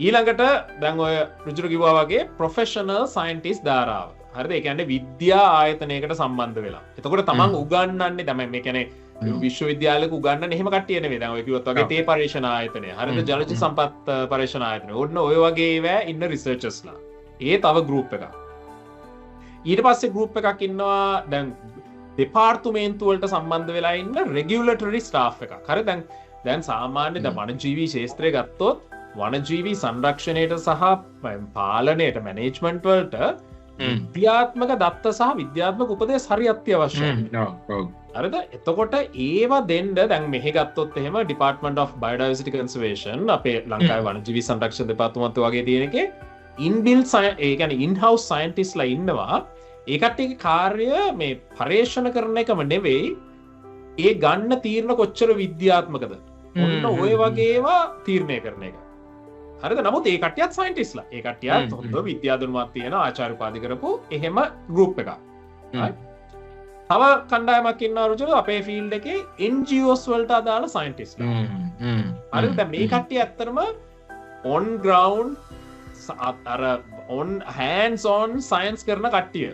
ඊළඟට දැන් ඔය රුචිර කිව්වා වගේ ප්‍රොෆෙෂනල් සයන්ටිස්ට් ධාරාව. හරිද? ඒ කියන්නේ විද්‍යා ආයතනයකට සම්බන්ධ වෙලා. එතකොට තමන් උගන්වන්නේ තමයි මේ කියන්නේ විශ්වවිද්‍යාලයක උගන්වන්නේ එහෙම කට්ටිය නෙවෙයි. දැන් ඔය කිව්වත් වගේ තේ පරීක්ෂණ ආයතනය. හරිද? ජලජ සම්පත් පරීක්ෂණ ආයතනය. ඔන්න ඔය වගේ ඒවා ඉන්න රිසර්චර්ස්ලා. ඒ තව ගෲප් එකක්. ඊට පස්සේ ගෲප් එකක් ඉන්නවා දැන් දෙපාර්තමේන්තු වලට සම්බන්ධ වෙලා ඉන්න රෙගියුලටරි ස්ටාෆ් එකක්. හරි දැන් සාමාන්‍ය දැන් වනජීවී ශාස්ත්‍රය ගත්තොත් වනජීවී සංරක්ෂණයට සහ පාලනයට මැනේජ්මන්ට් වලට විද්‍යාත්මක දත්ත සහ විද්‍යාත්මක උපදෙස් හරි අත්‍යවශ්‍යයි. හරිද? එතකොට ඒවා දෙන්න දැන් මෙහෙ ගත්තොත් එහෙම ඩිපාර්ට්මන්ට් ඔෆ් බයෝඩයිවර්සිටි කන්සර්වේෂන් අපේ ලංකාවේ වනජීවී සංරක්ෂණ දෙපාර්තමේන්තුව වගේ තියෙන එකේ ඉන්බිල්ට් ඒ කියන්නේ ඉන්හවුස් සයන්ටිස්ට්ලා ඉන්නවා. ඒ කට්ටියගේ කාර්ය මේ පරීක්ෂණ කරන එකම නෙවෙයි ඒ ගන්න තීරණ කොච්චර විද්‍යාත්මකද ඔන්න ඔය වගේවා තීරණය කරන එක. හරිද? නමුත් ඒ කට්ටියත් සයන්ටිස්ට්ලා. ඒ කට්ටියත් හොඳ විද්‍යා දැනුමක් තියෙන ආචාර්ය උපාධි කරපු එහෙම ගෲප් එකක්. තව කණ්ඩායමක් ඉන්නවා රුචිර අපේ ෆීල්ඩ් එකේ NGOs වලට අදාළ සයන්ටිස්ට්ලා. හරිද? දැන් මේ කට්ටිය ඇත්තටම on ground on hands on science කරන කට්ටිය.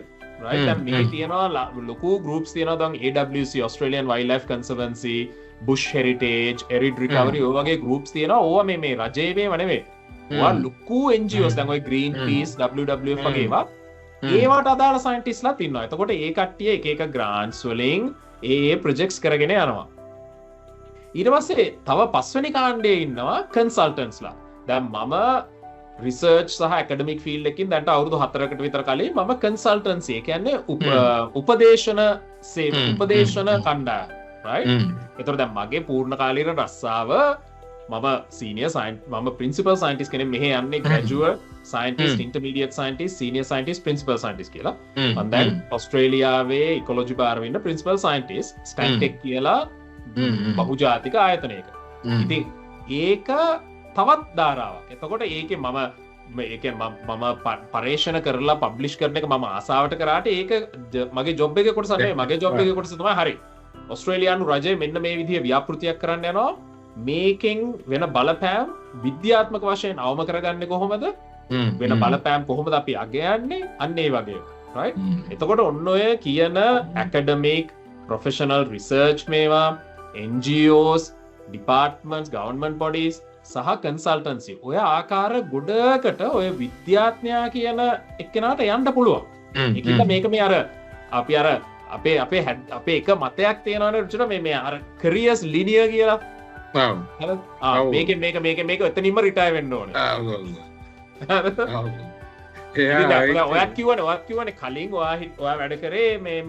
right? දැන් මේ තියෙනවා ලොකු groups තියෙනවා දැන් AWC Australian Wildlife Conservancy, Bush Heritage, Arid Recovery ඔය වගේ groups තියෙනවා. ඕවා මේ රජයේ මේව නෙවෙයි. ඕවා ලොකු NGOs දැන් ඔය Greenpeace, WWF වගේ ඒවා ඒවට අදාළ සයන්ටිස්ට්ලාත් ඉන්නවා. එතකොට ඒ කට්ටිය එක එක grants වලින් ඒ projects කරගෙන යනවා. ඊට පස්සේ තව පස්වෙනි කාණ්ඩයේ ඉන්නවා consultantsලා. දැන් මම රිසර්ච් සහ ඇකඩමික් ෆීල්ඩ් එකකින් දැන්ට අවුරුදු 4කට විතර කලින් මම කන්සල්ටන්සි ඒ කියන්නේ උපදේශන කණ්ඩායම right ඒතර දැන් මගේ පූර්ණ කාලීන රස්සාව මම සීනියර් මම ප්‍රින්සිපල් සයන්ටිස්ට් කෙනෙක් මෙහෙ යන්නේ graduate scientist intermediate scientist senior scientist principal scientist කියලා මම දැන් ඕස්ට්‍රේලියාවේ ඉකොලොජි බාරේ ඉන්න ප්‍රින්සිපල් සයන්ටිස්ට් ස්ටැට්ටෙක් කියලා බහුජාතික ආයතනයක. ඉතින් ඒක තවත් ධාරාවක්. එතකොට ඒකේ මම පරීක්ෂණ කරලා පබ්ලිෂ් කරන එක මම ආසාවට කරාට ඒක මගේ ජොබ් එකේ කොටස නෙවෙයි. මගේ ජොබ් එකේ කොටස තමයි හරි. ඕස්ට්‍රේලියානු රජය මෙන්න මේ විදිහේ ව්‍යාපෘතියක් කරන්න යනවා. මේකෙන් වෙන බලපෑම් විද්‍යාත්මක වශයෙන් අවම කරගන්නේ කොහොමද? වෙන බලපෑම් කොහොමද අපි අගයන්නේ? අන්න ඒ වගේ. right? එතකොට ඔන්න ඔය කියන ඇකඩමික්, ප්‍රොෆෙෂනල් රිසර්ච් මේවා, NGOs, departments, government bodies සහ කන්සල්ටන්සි ඔය ආකාර ගොඩකට ඔය විද්‍යාඥයා කියන එක්කෙනාට යන්න පුළුවන්. ඒකිට මේක මේ අර අපි අර අපේ එක මතයක් තියෙනවනේ රුචිර මේ අර කැරියර්ස් ලිනියර් කියලා. මේක එතනින්ම රිටයර් වෙන්න ඕනේ. ඔයත් කිව්වනේ කලින් ඔයා වැඩ කරේ මේ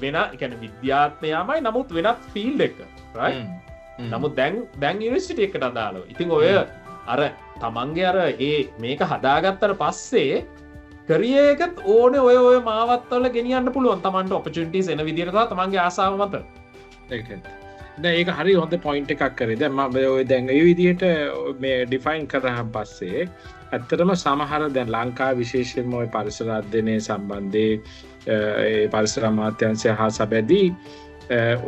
වෙන කියන්නේ විද්‍යාඥයාමයි නමුත් වෙනත් ෆීල්ඩ් එක. right? නමුත් දැන් යුනිවර්සිටි එකට අදාළව. ඉතින් ඔය අර තමන්ගේ අර මේක හදාගත්තට පස්සේ කැරියර් එකත් ඕනේ ඔය මාවත්වල ගෙනියන්න පුළුවන් තමන්ට ඔපචුනිටිස් එන විදිහට තමන්ගේ ආසාව මත. ඒක හරි හොඳ පොයින්ට් එකක් කරේ. දැන් මම ඔය දැන් ඒ විදිහට මේ ඩිෆයින් කරාන් පස්සේ ඇත්තටම සමහර දැන් ලංකාවේ විශේෂයෙන්ම ඔය පරිසර අධ්‍යයනය සම්බන්ධයෙන් ඒ පරිසර අමාත්‍යාංශය හා සබැදී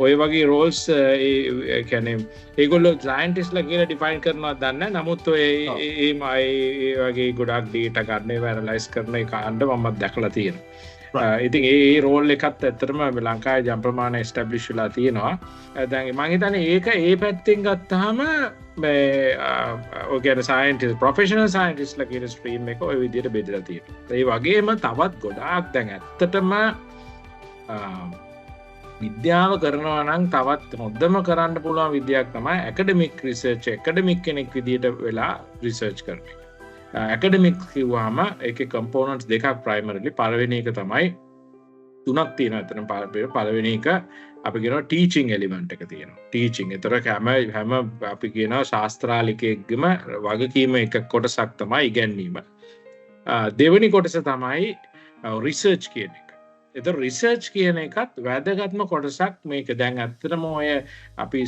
ඔය වගේ රෝල්ස් ඒ කියන්නේ ඒගොල්ලෝ සයන්ටිස්ට්ලා කියලා ඩිෆයින් කරනවා දන්නේ. නමුත් ඔය ඒ වගේ ගොඩක් ඩේටා ගන්න ඒවා ඇනලයිස් කරන ඒ කාණ්ඩ මම දැකලා තියෙනවා. ඉතින් ඒ රෝල් එකත් ඇත්තටම ලංකාවේ ජම් ප්‍රමාණය එස්ටැබ්ලිෂ් වෙලා තියෙනවා. දැන් මම හිතන්නේ ඒක ඒ පැත්තෙන් ගත්තාම මේ ඔය කියන්නේ සයන්ටිස්ට් ප්‍රොෆෙෂනල් සයන්ටිස්ට්ලා කියන ස්ට්‍රීම් එක ඔය විදිහට බෙදලා තියෙනවා. ඒ වගේම තවත් ගොඩාක් දැන් ඇත්තටම විද්‍යාව කරනවා නම් තවත් හොඳම කරන්න පුළුවන් විද්‍යාවක් තමයි ඇකඩමික් රිසර්ච්. ඇකඩමික් කෙනෙක් විදිහට වෙලා රිසර්ච් කරන එක. ඇකඩමික් කිව්වම ඒකේ කම්පෝනන්ට්ස් දෙකක් ප්‍රයිමරිලි. පළවෙනි එක තමයි තුනක් තියෙනවා. එතන පළවෙනි එක අපි කියනවා ටීචිං එලිමන්ට් එක තියෙනවා. ටීචිං. ඒතර හැම අපි කියනවා ශාස්ත්‍රාලිකයෙක්ගේම වගකීම එක කොටසක් තමයි ඉගැන්වීම. දෙවෙනි කොටස තමයි රිසර්ච් කියන එක. එතකොට රිසර්ච් කියන එකත් වැදගත්ම කොටසක් මේක. දැන් ඇත්තටම ඔය අපි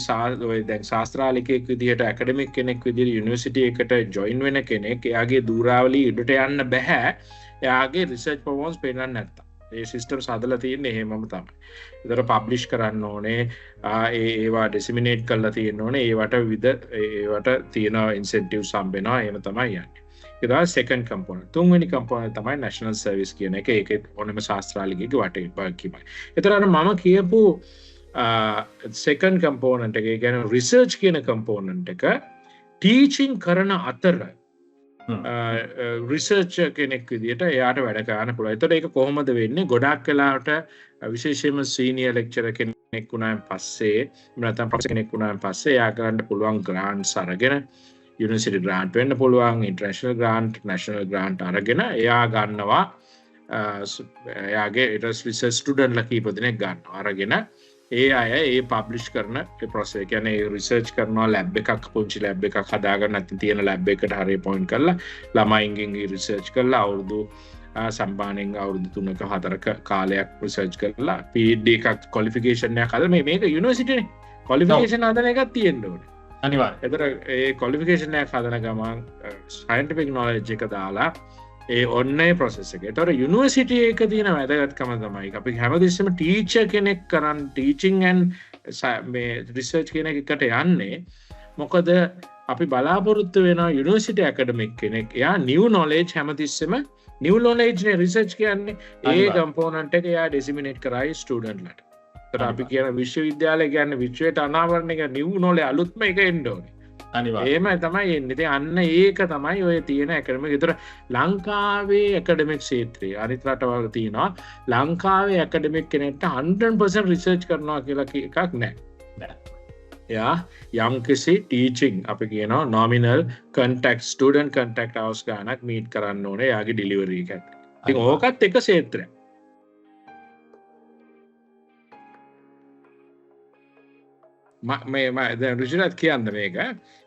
දැන් ශාස්ත්‍රාලිකයෙක් විදිහට ඇකඩමික් කෙනෙක් විදිහට යුනිවර්සිටි එකට ජොයින් වෙන කෙනෙක් එයාගේ දූරාවලිය ඉඩට යන්න බෑ එයාගේ රිසර්ච් පර්ෆෝමන්ස් පේන්න නැත්තම්. ඒ සිස්ටම්ස් හදලා තියෙන්නේ එහෙමම තමයි. ඒතර පබ්ලිෂ් කරන්න ඕනේ, ඒවා ඩිසෙමිනේට් කරලා තියෙන්න ඕනේ, ඒවට තියෙන ඉන්සෙන්ටිව්ස් හම්බෙනවා. එහෙම තමයි යන්නේ. ඒක තමයි සෙකන්ඩ් කම්පොනන්ට්. තුන්වෙනි කම්පොනන්ට් තමයි නැෂනල් සර්විස් කියන එක. ඒකේ ඕනෙම ශාස්ත්‍රාලිකයෙක්ගේ වටේපත්කීමයි. ඒතර අර මම කියපු සෙකන්ඩ් කම්පොනන්ට් එක, ඒ කියන්නේ රිසර්ච් කියන කම්පොනන්ට් එක ටීචින් කරන අතර රිසර්ච් කෙනෙක් විදිහට එයාට වැඩ කරන්න පුළුවන්. ඒතර ඒක කොහොමද වෙන්නේ? ගොඩක් වෙලාවට විශේෂයෙන්ම සීනියර් ලෙක්චරර් කෙනෙක් වුණාන් පස්සේ නැත්නම් ප්‍රොෆෙසර් කෙනෙක් වුණාන් පස්සේ එයා ගන්න පුළුවන් ග්‍රාන්ට්ස් අරගෙන යුනිවර්සිටි ග්‍රාන්ට් වෙන්න පුළුවන්, ඉන්ටර්නැෂනල් ග්‍රාන්ට්, නැෂනල් ග්‍රාන්ට් අරගෙන එයා ගන්නවා එයාගේ රිසර්ච් ස්ටුඩන්ට්ලා කීප දෙනෙක් ගන්නවා. අරගෙන ඒ අය ඒ පබ්ලිෂ් කරන ඒ ප්‍රොසෙස්, ඒ කියන්නේ රිසර්ච් කරනවා, ලැබ් එකක්, පුංචි ලැබ් එකක් හදාගන්න නැත්නම් තියෙන ලැබ් එකට හරිය පොයින්ට් කරලා ළමයින්ගෙන් රිසර්ච් කරලා අවුරුදු සම්බාණෙන් අවුරුදු 3ක 4ක කාලයක් රිසර්ච් කරලා PhD එකක් ක්වොලිෆිකේෂන් එකක් හදලා මේක යුනිවර්සිටිනේ ක්වොලිෆිකේෂන් හදන එකක් තියෙන්න ඕනේ. අනිවාර්යයෙන්. ඒතර ඒ ක්වොලිෆිකේෂන් එක හදන ගමන් සයන්ටිෆික් නොලෙජ් එක දාලා ඒ ඔන්නේ ප්‍රොසෙස් එක. ඒතර යුනිවර්සිටි එක තියෙන වැදගත්කම තමයි අපි හැමදෙස්සෙම ටීචර් කෙනෙක් කරන් ටීචින් ඇන්ඩ් මේ රිසර්ච් කියන එකට යන්නේ. මොකද අපි බලාපොරොත්තු වෙනවා යුනිවර්සිටි ඇකඩමික් කෙනෙක්. එයා නිව් නොලෙජ් හැමතිස්සෙම නිව් නොලෙජ් නේ රිසර්ච් කියන්නේ. ඒ කම්පොනන්ට් එක එයා ඩිසෙමිනේට් කරයි ස්ටුඩන්ට්ලට. අපි කියන විශ්වවිද්‍යාලය කියන්නේ විශ්වයට අනාවරණ එක නිව් නොලෙජ් අලුත්ම එක එන්න ඕනේ. එහෙම තමයි එන්නේ. ඉතින් අන්න ඒක තමයි ඔය තියෙන ඇකඩමික්. ඒතර ලංකාවේ ඇකඩමික් ක්ෂේත්‍රය අනිත් රටවල තියෙනවා. ලංකාවේ ඇකඩමික් කෙනෙක්ට 100% රිසර්ච් කරනවා කියලා එකක් නැහැ. එයා යම්කිසි ටීචිං අපි කියනවා nominal contact student contact hours ගානක් මීට් කරන්න ඕනේ එයාගේ ඩිලිවරි එකට. ඉතින් ඕකත් එක ක්ෂේත්‍රයක්. දැන් රුචිරත් කියන්න මේක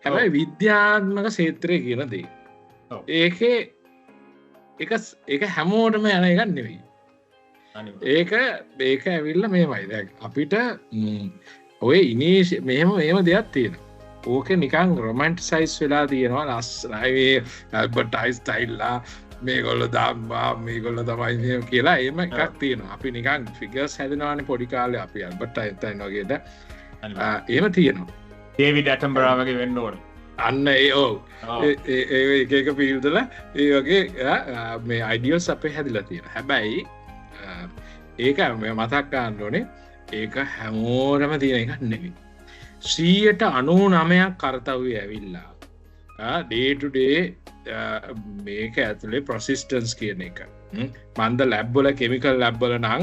හැබැයි විද්‍යාත්මක ක්ෂේත්‍රය කියන දේ. ඒක හැමෝටම යන එකක් නෙවෙයි. ඒක ඇවිල්ලා මේමයි. දැන් අපිට ඔය මෙහෙම දෙයක් තියෙනවා. ඕක නිකන් රොමැන්ටිසයිස් වෙලා තියෙනවා. ලස්සනයි මේ ඇල්බර්ට් අයින්ස්ටයින්ලා මේගොල්ලෝ දාම්මා මේගොල්ලෝ තමයි මේ කියලා එහෙම එකක් තියෙනවා. අපි නිකන් ෆිගර්ස් හැදෙනවානේ පොඩි කාලේ අපි ඇල්බර්ට් අයින්ස්ටයින් වගේද එහෙම තියෙනවා. ඩේවිඩ් ඇටන්බරා වගේ වෙන්න ඕනේ. අන්න ඒ එක පිළිතුර ඒ වගේ මේ අයිඩියල්ස් අපේ හැදිලා තියෙනවා. හැබැයි ඒක මතක් ගන්න ඕනේ ඒක හැමෝටම තියෙන එකක් නෙවෙයි. 99% කර්තව්‍ය ඇවිල්ලා day to day මේක ඇතුලේ persistence කියන එක. මන්ද ලැබ් වල කෙමිකල් ලැබ් වල නම්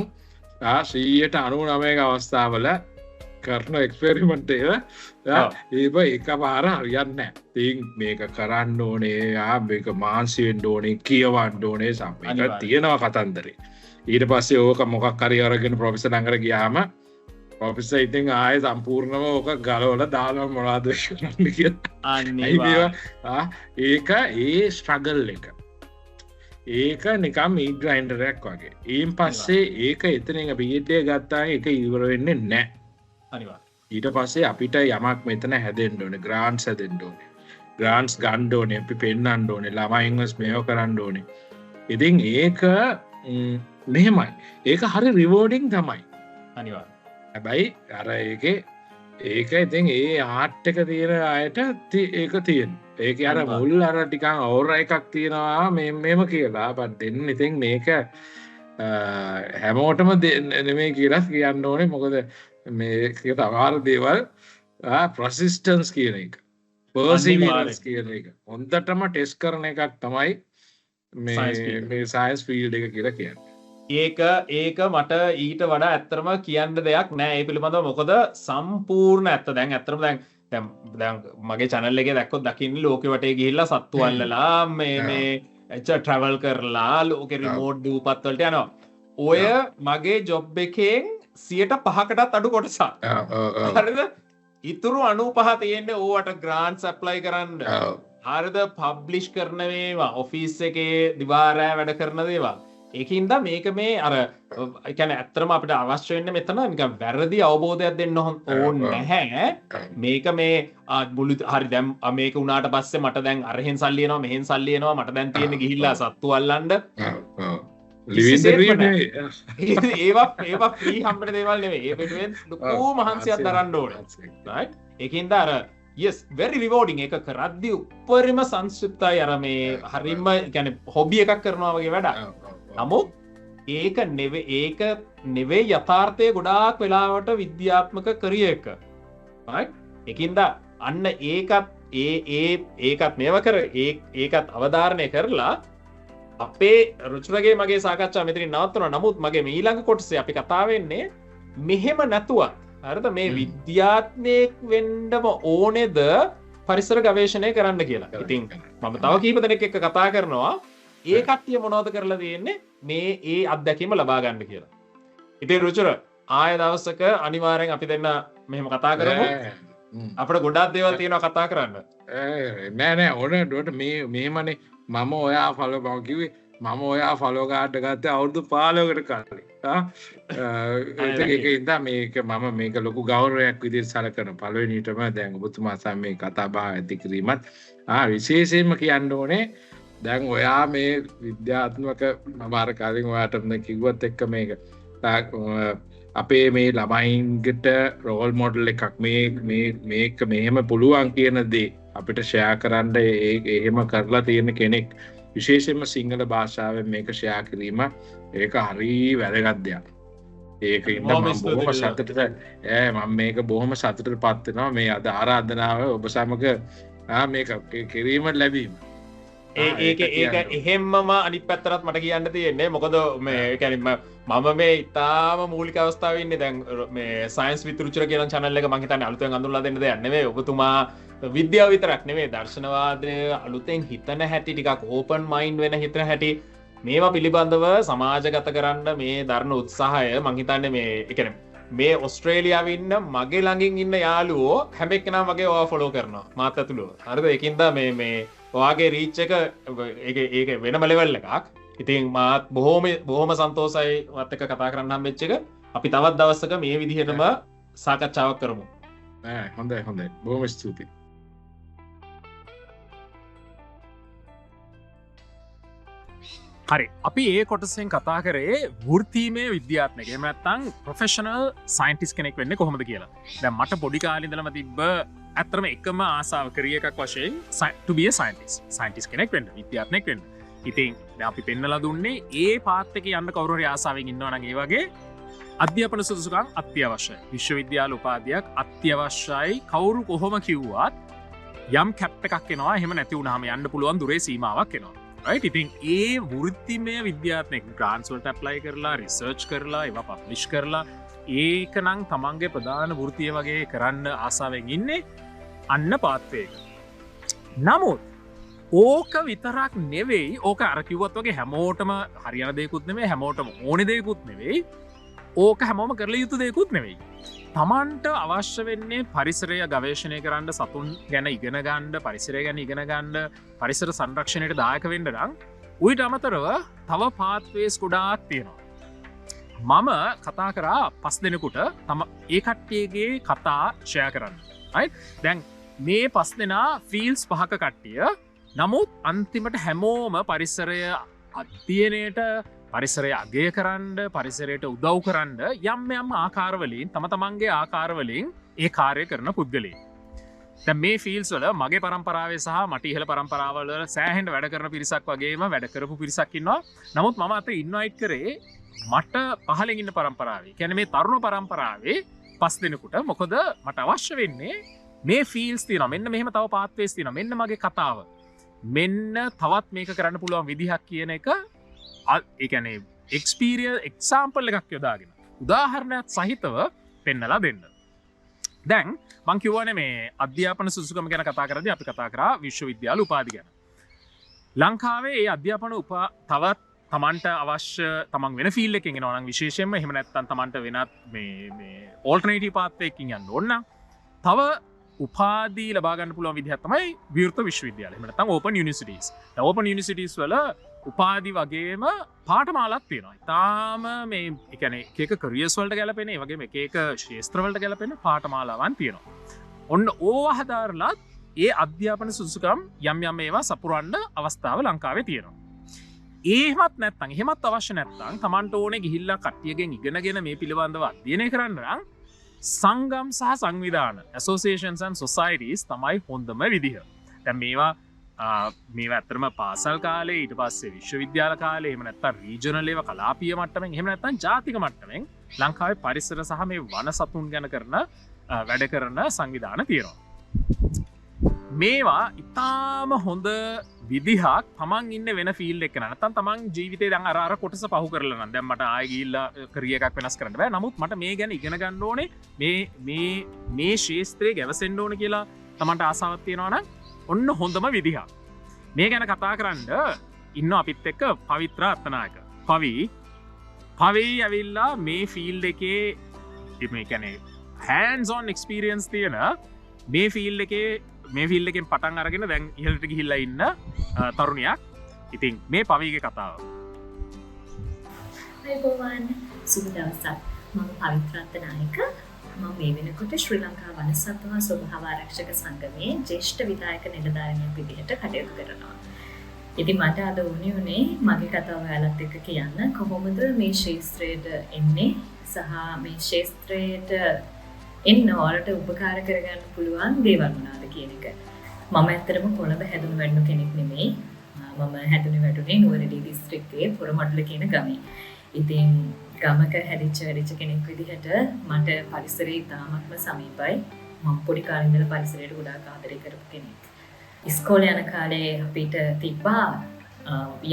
99% අවස්ථාවල කරන එක්ස්පෙරිමන්ට් එක එකපාර හරියන්නේ නැහැ. ඉතින් මේක කරන්න ඕනේ, මේක මාන්සි වෙන්න ඕනේ, කියවන්න ඕනේ සම්පූර්ණ තියෙනවා කතන්දරේ. ඊට පස්සේ ඕක මොකක් හරි අරගෙන ප්‍රොෆෙසර් ළඟට ගියාම ප්‍රොෆෙසර් ඉතින් ආයේ සම්පූර්ණම ඕක ගලවලා දානවා මොනවද කරන්න කියලා. ඒක ඒ ස්ට්‍රගල් එක. ඒක නිකම් මීට් ග්‍රයින්ඩර් එකක් වගේ. ඊයින් පස්සේ ඒක එතනින් PhD එක ගත්තා ඒක ඉවර වෙන්නේ නැහැ. ඊට පස්සේ අපිට යමක් මෙතන හැදෙන්න ඕනේ ග්‍රාන්ට්ස් හැදෙන්න ඕනේ ග්‍රාන්ට්ස් ගන්න ඕනේ අපි පෙන්නන්න ඕනේ ළමයින්වස් මේව කරන්න ඕනේ ඉතින් ඒක මෙහෙමයි ඒක හරි රිවෝඩින් තමයි අනිවාර්ය හැබැයි අර ඒක ඉතින් ඒ ආර්ට් එක තියෙන අයට ඒක තියෙන ඒක අර මුල් අර ටිකන් ඕර එකක් තියෙනවා මෙම කියලා බත් දෙන්න ඉතින් මේක හැමෝටම නෙමේ කියලා කියන්න ඕනේ මොකද මේක තමාර දේවල් ප්‍රොසිස්ටන්ස් කියන එක පර්සිවියරන්ස් කියන එක හොඳටම ටෙස්ට් කරන එකක් තමයි මේ සයන්ස් ෆීල්ඩ් එක කියලා කියන්නේ ඒක මට ඊට වඩා ඇත්තරම කියන්න දෙයක් නෑ ඒ පිළිබඳව මොකද සම්පූර්ණ ඇත්ත දැන් ඇත්තරම දැන් මගේ channel එකේ දැක්කොත් දකින්න ලෝකෙ වටේ ගිහිල්ලා සත්තු අල්ලලා මේ ට්‍රැවල් කරලා ලෝකෙ රිමෝට් දූපත් වලට යනවා ඔය මගේ ජොබ් එකෙන් 5%කටත් අඩු කොටසක් හරිද ඉතුරු 95 තියෙන්නේ ඕවට ග්‍රාන්ට්ස් ඇප්ලයි කරන්න හරිද පබ්ලිෂ් කරන මේවා ඔෆිස් එකේ දිවා රෑ වැඩ කරන දේවල් ඒකින්ද මේක මේ අර කියන්නේ ඇත්තටම අපිට අවශ්‍ය වෙන්නේ මෙතන නිකන් වැරදි අවබෝධයක් දෙන්න ඕනේ නැහැ මේක මේ මුළු හරි දැන් මේක උනාට පස්සේ මට දැන් අරහෙන් සල්ලි එනවා මෙහෙන් සල්ලි එනවා මට දැන් තියෙන්නේ ගිහිල්ලා සත්තු අල්ලන්න ඒවා ෆ්‍රී හම්බෙන දේවල් නෙවෙයි ඒ පිටුවෙන් ලොකු මහන්සියක් දරන්න ඕනේ right ඒකින්ද අර yes very rewarding ඒක කරද්දී උපරිම සංතෘප්තයි අර මේ හරිම කියන්නේ හොබි එකක් කරනවා වගේ වැඩක් නමුත් ඒක නෙවෙයි යථාර්ථය ගොඩාක් වෙලාවට විද්‍යාත්මක කරිය එක right ඒකින්ද අන්න ඒකත් මේව කර ඒකත් අවධාරණය කරලා අපේ රුචිරගේ මගේ සාකච්ඡාව මෙතනින් නවත්වනවා නමුත් මගේ ඊළඟ කොටසේ අපි කතා වෙන්නේ මෙහෙම නැතුවත් හරිද මේ විද්‍යාත්මයෙක් වෙන්නම ඕනේද පරිසර ගවේෂණය කරන්න කියලා. ඉතින් මම තව කීප දෙනෙක් එක්ක කතා කරනවා ඒ කට්ටිය මොනවද කරලා තියෙන්නේ මේ ඒ අත්දැකීම ලබා ගන්න කියලා. ඉතින් රුචිර ආය දවසක අනිවාර්යෙන් අපි දෙන්න මෙහෙම කතා කරමු. අපිට ගොඩාක් දේවල් තියෙනවා කතා කරන්න. නෑ ඕනට මේමනේ මම ඔයා ෆලෝ බව කිව්වේ මම ඔයා ෆලෝ කාඩ් ගත්තේ අවුරුදු 15කට කලින් ඒක ඉඳන් මේක ලොකු ගෞරවයක් විදිහට සැලකන පළවෙනිටම දැන් ඔබතුමා සම මේ කතා බහ ඇති කිරීමත් විශේෂයෙන්ම කියන්න ඕනේ දැන් ඔයා මේ විද්‍යාත්මක මාර කාලෙන් ඔයාට කිව්වත් එක්ක මේක අපේ මේ ළමයින්ගට රෝල් මොඩල් එකක් මේක මෙහෙම පුළුවන් කියන දේ අපිට ෂෙයා කරන්න එහෙම කරලා තියෙන කෙනෙක් විශේෂයෙන්ම සිංහල භාෂාවෙන් මේක ෂෙයා කිරීම ඒක හරි වැදගත් දෙයක්. ඒක ඉන්න මම බොහොම සතුටට මම මේක බොහොම සතුටට පත් වෙනවා මේ අද ආරාධනාව ඔබ සමග මේක කිරීම ලැබීම. ඒක එහෙම්මම අනිත් පැත්තටත් මට කියන්න තියෙන්නේ මොකද මේ කියන්නේ මම මේ ඉතාම මූලික අවස්ථාවේ ඉන්නේ දැන් මේ සයන්ස් විත් රුචිර කියන channel එක මම හිතන්නේ අලුතෙන් අඳුරලා දෙන්න දෙයක් නෙවෙයි ඔබතුමා විද්‍යාව විතරක් නෙවෙයි දර්ශනවාදය අලුතෙන් හිතන හැටි ටිකක් ඕපන් මයින්ඩ් වෙන හිතන හැටි මේවා පිළිබඳව සමාජගත කරන්න මේ දරන උත්සාහය මම හිතන්නේ මේ ඒ කියන්නේ මේ ඕස්ට්‍රේලියාවේ ඉන්න මගේ ළඟින් ඉන්න යාළුවෝ හැම එක්කෙනාම මගේ ඔයා ෆලෝ කරනවා මාත් ඇතුළුව හරිද ඒකින්ද මේ ඔයාගේ රීච් එක ඒක වෙනම ලෙවල් එකක් ඉතින් මාත් බොහොම සන්තෝෂයි වත් එක්ක කතා කරන්න හම්බෙච්ච එක අපි තවත් දවසක මේ විදිහටම සාකච්ඡාවක් කරමු හොඳයි බොහොම ස්තුතියි හරි අපි ඒ කොටසෙන් කතා කරේ වෘත්තීමේ විද්‍යාත්මක එහෙම නැත්නම් ප්‍රොෆෙෂනල් සයන්ටිස්ට් කෙනෙක් වෙන්නේ කොහොමද කියලා. දැන් මට පොඩි කාලේ ඉඳලම තිබ්බ ඇත්තටම එකම ආසාව කරිය එකක් වශයෙන් to be a scientist. Scientist කෙනෙක් වෙන්න, විද්‍යාත්මයෙක් වෙන්න. ඉතින් දැන් අපි පෙන්නලා දුන්නේ ඒ පාත් එකේ යන්න කවුරු හරි ආසාවෙන් ඉන්නවා නම් ඒ වගේ අධ්‍යාපන සුදුසුකම් අත්‍යවශ්‍යයි. විශ්වවිද්‍යාල උපාධියක් අත්‍යවශ්‍යයි. කවුරු කොහොම කිව්වත් යම් කැප් එකක් එනවා. එහෙම නැති වුණාම යන්න පුළුවන් දුරේ සීමාවක් එනවා. right ඉතින් ඒ වෘත්තිමය විද්‍යාත්මක ග්‍රාන්ට්ස් වලට ඇප්ලයි කරලා රිසර්ච් කරලා ඒවා පබ්ලිෂ් කරලා ඒක නම් තමන්ගේ ප්‍රධාන වෘත්තිය වගේ කරන්න ආසාවෙන් ඉන්නේ අන්න පාත්වය එක. නමුත් ඕක විතරක් නෙවෙයි ඕක අර කිව්වත් වගේ හැමෝටම හරියන දෙයක්ුත් නෙවෙයි හැමෝටම ඕන දෙයක්ුත් නෙවෙයි ඕක හැමෝම කරලා යුතු දෙයක්ුත් නෙවෙයි. තමන්ට අවශ්‍ය වෙන්නේ පරිසරය ගවේෂණය කරන්න සතුන් ගැන ඉගෙන ගන්න පරිසරය ගැන ඉගෙන ගන්න පරිසර සංරක්ෂණයට දායක වෙන්න නම් උයිට අමතරව තව පාත්වේස් ගොඩාක් තියෙනවා. මම කතා කරා 5 දෙනෙකුට තම ඒ කට්ටියගේ කතා ෂෙයා කරන්න. right? දැන් මේ 5 දෙනා ෆීල්ස් 5ක කට්ටිය. නමුත් අන්තිමට හැමෝම පරිසරය අධ්‍යයනයට පරිසරය අගය කරන්න පරිසරයට උදව් කරන්න යම් ආකාරවලින් තම තමන්ගේ ආකාරවලින් ඒ කාර්ය කරන පුද්ගලයන්. දැන් මේ ෆීල්ස් වල මගේ පරම්පරාවේ සහ මට ඉහළ පරම්පරාවල සෑහෙන වැඩ කරන පිරිසක් වගේම වැඩ කරපු පිරිසක් ඉන්නවා. නමුත් මම අත ඉන්වයිට් කරේ මට පහලින් ඉන්න පරම්පරාවේ. කියන්නේ මේ තරුණ පරම්පරාවේ 5 දෙනෙකුට. මොකද මට අවශ්‍ය වෙන්නේ මේ ෆීල්ස් තියෙනවා. මෙන්න මෙහෙම තව පාත්වේස් තියෙනවා. මෙන්න මගේ කතාව. මෙන්න තවත් මේක කරන්න පුළුවන් විදිහක් කියන එක ඒ කියන්නේ එක්ස්පීරියන්ස් එක්සැම්පල් එකක් යොදාගෙන උදාහරණයක් සහිතව පෙන්නලා දෙන්න. දැන් මං කිව්වනේ මේ අධ්‍යාපන සුසුකම ගැන කතා කරද්දී අපි කතා කරා විශ්වවිද්‍යාල උපාධි ගැන. ලංකාවේ ඒ අධ්‍යාපන තවත් තමන්ට අවශ්‍ය තමන් වෙන ෆීල්ඩ් එකකින් එනවා නම් විශේෂයෙන්ම එහෙම නැත්නම් තමන්ට වෙනත් මේ ඕල්ටර්නේටිව් පාත් එකකින් යන්න ඕන නම් තව උපාධි ලබා ගන්න පුළුවන් විදිහක් තමයි විවෘත විශ්වවිද්‍යාල. එහෙම නැත්නම් ඕපන් යුනිවර්සිටිස්. දැන් ඕපන් යුනිවර්සිටිස් වල උපාධි වගේම පාඨමාලාවක් තියෙනවා. ඊටාම මේ ඒ කියන්නේ එක කරියර්ස් වලට ගැලපෙන ඒ වගේම එක ක්ෂේත්‍ර වලට ගැලපෙන පාඨමාලාවන් තියෙනවා. ඔන්න ඕවා හදාරලත් ඒ අධ්‍යාපන සුසුකම් යම් ඒවා සපුරන්න අවස්ථාව ලංකාවේ තියෙනවා. එහෙමත් නැත්නම් එහෙමත් අවශ්‍ය නැත්නම් Tamanට ඕනේ ගිහිල්ලා කට්ටියගෙන් ඉගෙනගෙන මේ පිළිබඳව අධ්‍යයනය කරන්න නම් සංගම් සහ සංවිධාන associations and societies තමයි හොඳම විදිහ. දැන් මේවා ඇත්තටම පාසල් කාලේ ඊට පස්සේ විශ්වවිද්‍යාල කාලේ එහෙම නැත්නම් රීජනල් ඒවා කලාපීය මට්ටමින් එහෙම නැත්නම් ජාතික මට්ටමින් ලංකාවේ පරිසර සහ මේ වන සතුන් ගැන කරන වැඩ කරන සංවිධාන තියෙනවා. මේවා ඉතාම හොඳ විදිහක් තමන් ඉන්න වෙන ෆීල්ඩ් එක නැත්නම් තමන් ජීවිතේ දැන් අර කොටස පහු කරලා නම් දැන් මට ආයෙ ගිහිල්ලා කරියර් එකක් වෙනස් කරන්න බෑ. නමුත් මට මේ ගැන ඉගෙන ගන්න ඕනේ මේ ශාස්ත්‍රයේ ගැවසෙන්න ඕනේ කියලා තමන්ට ආසාවක් තියෙනවා නම් ඔන්න හොඳම විදිහක්. මේ ගැන කතා කරන්න ඉන්න අපිත් එක්ක පවිත්‍ර අත්තනායක. පවි ඇවිල්ලා මේ ෆීල්ඩ් එකේ මේ කියන්නේ hands on experience තියෙන මේ ෆීල්ඩ් එකෙන් පටන් අරගෙන දැන් ඉහළට ගිහිල්ලා ඉන්න තරුණියක්. ඉතින් මේ පවිගේ කතාව. අයිබෝවන් සුබ දවසක්. මම පවිත්‍ර අත්තනායක. මම මේ වෙනකොට ශ්‍රී ලංකා වනසත්ව ස්වභාව ආරක්ෂක සංගමයේ ජ්‍යෙෂ්ඨ විධායක නිලධාරිණියක් විදිහට කටයුතු කරනවා. ඉතින් මට අද උනේ මගේ කතාව ඔයාලත් එක්ක කියන්න කොහොමද මේ ශාස්ත්‍රයට එන්නේ සහ මේ ශාස්ත්‍රයට එන්න ඔයාලට උපකාර කරගන්න පුළුවන් දේවල් මොනවාද කියන එක. මම ඇත්තටම කොළඹ හැදුණු වැඩුණු කෙනෙක් නෙමෙයි. මම හැදුනේ වැඩුණේ නුවරඑළිය දිස්ත්‍රික්කයේ පොරමඩුල කියන ගමේ. ඉතින් ගමක හැදිච්ච කෙනෙක් විදිහට මට පරිසරය ඉතාමත්ම සමීපයි. මම පොඩි කාලේ ඉඳලා පරිසරයට ගොඩාක් ආදරය කරපු කෙනෙක්. ඉස්කෝලේ යන කාලේ අපිට තිබ්බා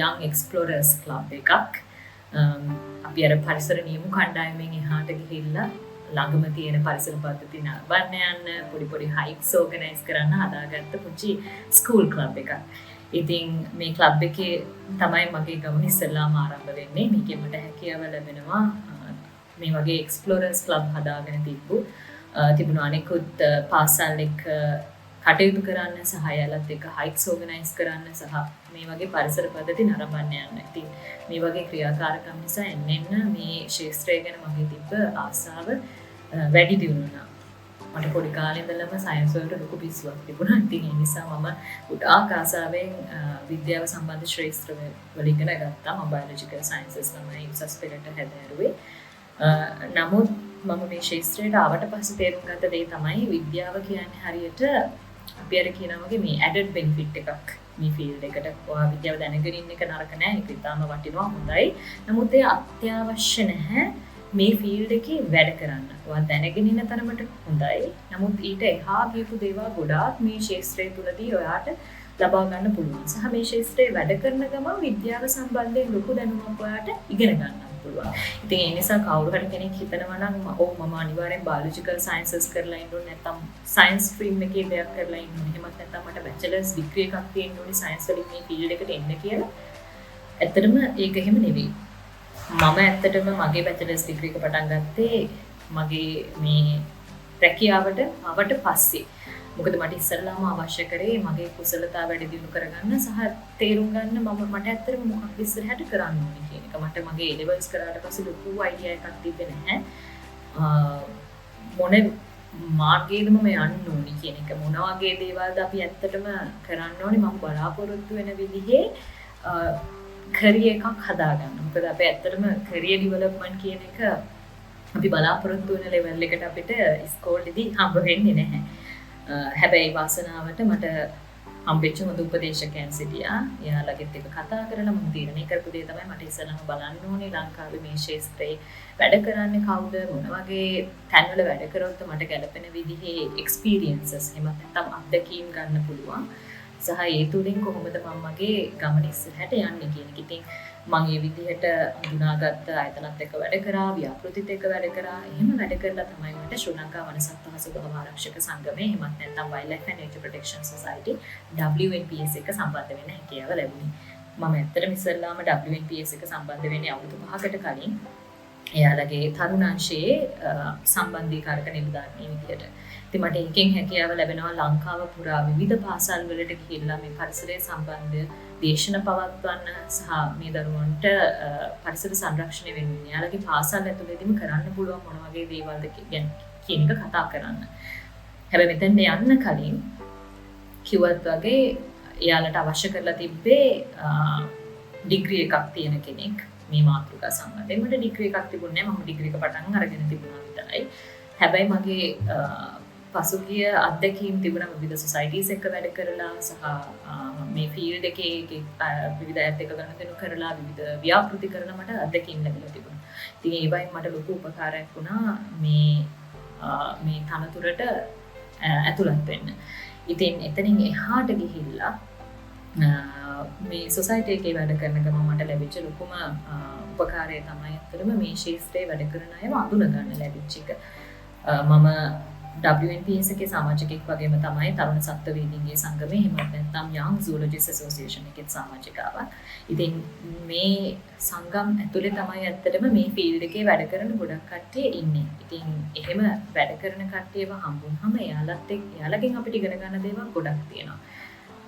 young explorers club එකක්. අපි අර පරිසර නියම කණ්ඩායමෙන් එහාට ගිහිල්ලා ළඟම තියෙන පරිසර පද්ධති නරඹන්න යන්න පොඩි හයික්ස් ඕගනයිස් කරන්න හදාගත්ත පුංචි ස්කූල් ක්ලබ් එකක්. ඉතින් මේ ක්ලබ් එකේ තමයි මගේ ගමන ඉස්සෙල්ලාම ආරම්භ වෙන්නේ. මේකේ මට හැකියාව ලැබෙනවා මේ වගේ එක්ස්ප්ලෝරර්ස් ක්ලබ් හදාගෙන තිබුණු අනෙකුත් පාසල් එක්ක කටයුතු කරන්න සහ යාලත් එක්ක හයික්ස් ඕගනයිස් කරන්න සහ මේ වගේ පරිසර පද්ධති නරඹන්න යන්න. ඉතින් මේ වගේ ක්‍රියාකාරකම් නිසා එන්න මේ ශාස්ත්‍රය ගැන මගේ තිබ්බ ආසාව වැඩි දියුණුනා. මට පොඩි කාලේ ඉඳලම සයන්ස් වලට ලොකු පිස්සුවක් තිබුණා. ඉතින් ඒ නිසා මම උඩාක් ආසාවෙන් විද්‍යාව සම්බන්ධ ශාස්ත්‍ර වල ඉගෙන ගත්තා. මම බයොලොජිකල් සයන්සස් තමයි උසස් පෙළට හැදෑරුවේ. නමුත් මම මේ ශාස්ත්‍රයට ආවට පස්සේ තේරුම් ගත්ත දේ තමයි විද්‍යාව කියන්නේ හරියට අපි අර කියනවා වගේ මේ ඇඩඩ් බෙනිෆිට් එකක්. මේ ෆීල්ඩ් එකට ඔයා විද්‍යාව දැනගෙන ඉන්න එක නරක නෑ. ඒක ඉතාම වටිනවා හොඳයි. නමුත් ඒ අත්‍යවශ්‍ය නැහැ මේ ෆීල්ඩ් එකේ වැඩ කරන්න. ඔයා දැනගෙන ඉන්න තරමට හොඳයි. නමුත් ඊට එහා ගියපු දේවල් ගොඩාක් මේ ශාස්ත්‍රය තුලදී ඔයාට ලබා ගන්න පුළුවන්. සහ මේ ශාස්ත්‍රයේ වැඩ කරන ගමන් විද්‍යාව සම්බන්ධයෙන් ලොකු දැනුමක් ඔයාට ඉගෙන ගන්න පුළුවන්. ඉතින් ඒ නිසා කවුරු හරි කෙනෙක් හිතනවා නම් මම අනිවාර්යෙන් බයොලොජිකල් සයන්සස් කරලා ඉන්න ඕනේ නැත්නම් සයන්ස් ස්ට්‍රීම් එකේ දෙයක් කරලා ඉන්න ඕනේ. එහෙමත් නැත්නම් මට බැචලර්ස් ඩිග්‍රී එකක් තියෙන්න ඕනේ සයන්ස් වලින් මේ ෆීල්ඩ් එකට එන්න කියලා. ඇත්තටම ඒක එහෙම නෙවෙයි. මම ඇත්තටම මගේ බැචලර්ස් ඩිග්‍රී එක පටන් ගත්තේ මගේ මේ රැකියාවට ආවට පස්සේ. මොකද මට ඉස්සරලාම අවශ්‍ය කරේ මගේ කුසලතා වැඩි දියුණු කරගන්න සහ තේරුම් ගන්න මට ඇත්තටම මොකක්ද ඉස්සරහට කරන්න ඕනේ කියන එක. මට මගේ A levels කරාට පස්සේ ලොකු අයිඩියා එකක් තිබ්බේ නැහැ. මොන මාර්ගයේද මම යන්න ඕනේ කියන එක. මොන වගේ දේවල්ද අපි ඇත්තටම කරන්න ඕනේ මම බලාපොරොත්තු වෙන විදිහේ කැරියර් එකක් හදාගන්න. මොකද අපි ඇත්තටම කැරියර් ඩෙවලොප්මන්ට් කියන එක අපි බලාපොරොත්තු වෙන ලෙවල් එකට අපිට ඉස්කෝලේදී හම්බ වෙන්නේ නැහැ. හැබැයි වාසනාවට මට හම්බෙච්ච හොඳ උපදේශකයන් සිටියා. එයාලගෙත් එක කතා කරලා මම තීරණය කරපු දේ තමයි මට ඉස්සෙල්ලාම බලන්න ඕනේ ලංකාවේ මේ ශාස්ත්‍රයේ වැඩ කරන්නේ කවුද මොන වගේ තැන්වල වැඩ කරොත් මට ගැලපෙන විදිහේ එක්ස්පීරියන්සස් එහෙම නැත්නම් අත්දැකීම් ගන්න පුළුවන්. සහ ඒ තුලින් කොහොමද මම මගේ ගමන ඉස්සරහට යන්නේ කියන එක. ඉතින් මම මේ විදිහට හඳුනාගත්ත ආයතනත් එක්ක වැඩ කරා, ව්‍යාපෘතිත් එක්ක වැඩ කරා. එහෙම වැඩ කරලා තමයි මට ශ්‍රී ලංකා වනසත්ව ස්වභාව ආරක්ෂක සංගමයේ එහෙමත් නැත්නම් Wildlife and Nature Protection Society WNPS එක සම්බන්ධ වෙන්න හැකියාව ලැබුණේ. මම ඇත්තටම ඉස්සෙල්ලාම WNPS එක සම්බන්ධ වෙන්නේ අවුරුදු 5කට කලින්. එයාලගේ තරුණාංශයේ සම්බන්ධීකාරක නිලධාරිණී විදියට. ඉතින් මට එකෙන් හැකියාව ලැබෙනවා ලංකාව පුරා විවිධ පාසල් වලට ගිහිල්ලා මේ පරිසරය සම්බන්ධ දේශන පවත්වන්න සහ මේ දරුවන්ට පරිසර සංරක්ෂණය වෙනුවෙන් එයාලගේ පාසල් ඇතුළේදීම කරන්න පුළුවන් මොන වගේ දේවල්ද කියන එක කතා කරන්න. හැබැයි මෙතෙන්ට යන්න කලින් කිව්වත් වගේ එයාලට අවශ්‍ය කරලා තිබ්බේ ඩිග්‍රී එකක් තියෙන කෙනෙක් මේ මාතෘකා සම්බන්ධයෙන්. මට ඩිග්‍රී එකක් තිබුණේ නැහැ. මම ඩිග්‍රී එක පටන් අරගෙන තිබුණා විතරයි. හැබැයි මගේ පසුගිය අත්දැකීම් තිබුණා විවිධ සොසයිටිස් එක්ක වැඩ කරලා සහ මේ ෆීල්ඩ් එකේ විවිධ අයත් එක්ක ගනුදෙනු කරලා විවිධ ව්‍යාපෘති කරලා මට අත්දැකීම් ලැබිලා තිබුණා. ඉතින් ඒ වයින් මට ලොකු උපකාරයක් වුණා මේ තනතුරට ඇතුළත් වෙන්න. ඉතින් එතනින් එහාට ගිහිල්ලා මේ සොසයිටි එකේ වැඩ කරන ගමන් මට ලැබිච්ච ලොකුම උපකාරය තමයි අත්‍තරම මේ ශාස්ත්‍රයේ වැඩ කරන අයව අඳුන ගන්න ලැබිච්ච එක. මම WNPS එකේ සමාජිකෙක් වගේම තමයි තරුණ සත්ත්වවේදීන්ගේ සංගමයේ එහෙමත් නැත්නම් Young Zoologists Association එකේ සමාජිකාවක්. ඉතින් මේ සංගම් ඇතුලේ තමයි ඇත්තටම මේ ෆීල්ඩ් එකේ වැඩ කරන ගොඩක් කට්ටිය ඉන්නේ. ඉතින් එහෙම වැඩ කරන කට්ටියව හම්බුනහම එයාලගෙන් අපිට ඉගෙන ගන්න දේවල් ගොඩක් තියෙනවා.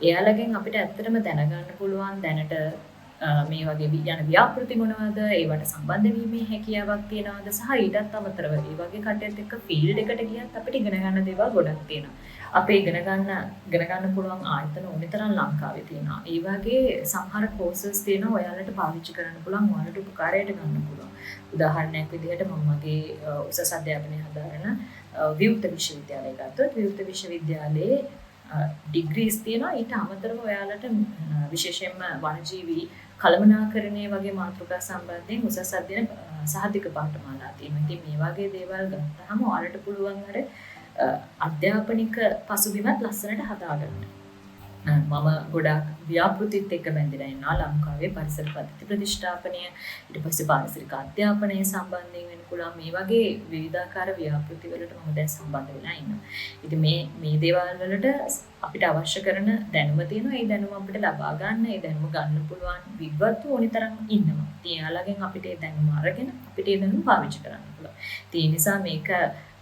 එයාලගෙන් අපිට ඇත්තටම දැනගන්න පුළුවන් දැනට මේ වගේ යන ව්‍යාපෘති මොනවද, ඒවට සම්බන්ධ වීමේ හැකියාවක් තියනවද සහ ඊටත් අමතරව ඒ වගේ කටයුතු එක්ක ෆීල්ඩ් එකට ගියත් අපිට ඉගෙන ගන්න දේවල් ගොඩක් තියෙනවා. අපේ ඉගෙන ගන්න පුළුවන් ආයතන ඕනිතරම් ලංකාවේ තියෙනවා. ඒ වගේ සමහර කෝසස් තියෙනවා ඔයාලට පාවිච්චි කරන්න පුළුවන්, ඔයාලට උපකාරයට ගන්න පුළුවන්. උදාහරණයක් විදිහට මම මගේ උසස් අධ්‍යාපනය හදාරන විවෘත විශ්වවිද්‍යාලය ගත්තොත් විවෘත විශ්වවිද්‍යාලයේ ඩිග්‍රීස් තියෙනවා. ඊට අමතරව ඔයාලට විශේෂයෙන්ම වනජීවී කළමනාකරණය වගේ මාතෘකා සම්බන්ධයෙන් උසස් අධ්‍යයන සහතික පාඨමාලා තියෙනවා. ඉතින් මේ වගේ දේවල් ගත්තාම ඔයාලට පුළුවන් අර අධ්‍යාපනික පසුබිමත් ලස්සනට හදාගන්න. මම ගොඩාක් ව්‍යාපෘතිත් එක්ක බැඳිලා ඉන්නවා ලංකාවේ පරිසර පද්ධති ප්‍රතිෂ්ඨාපනය, ඊට පස්සේ පාරිසරික අධ්‍යාපනය සම්බන්ධයෙන් වෙන පුළුවන් මේ වගේ විවිධාකාර ව්‍යාපෘති වලට මම දැන් සම්බන්ධ වෙලා ඉන්නවා. ඉතින් මේ දේවල් වලට අපිට අවශ්‍ය කරන දැනුම තියෙනවා. ඒ දැනුම අපිට ලබා ගන්න, ඒ දැනුම ගන්න පුළුවන් විද්වත්තු ඕනිතරම් ඉන්නවා. ඉතින් එයාලගෙන් අපිට ඒ දැනුම අරගෙන අපිට ඒ දැනුම පාවිච්චි කරන්න පුළුවන්. ඒ නිසා මේක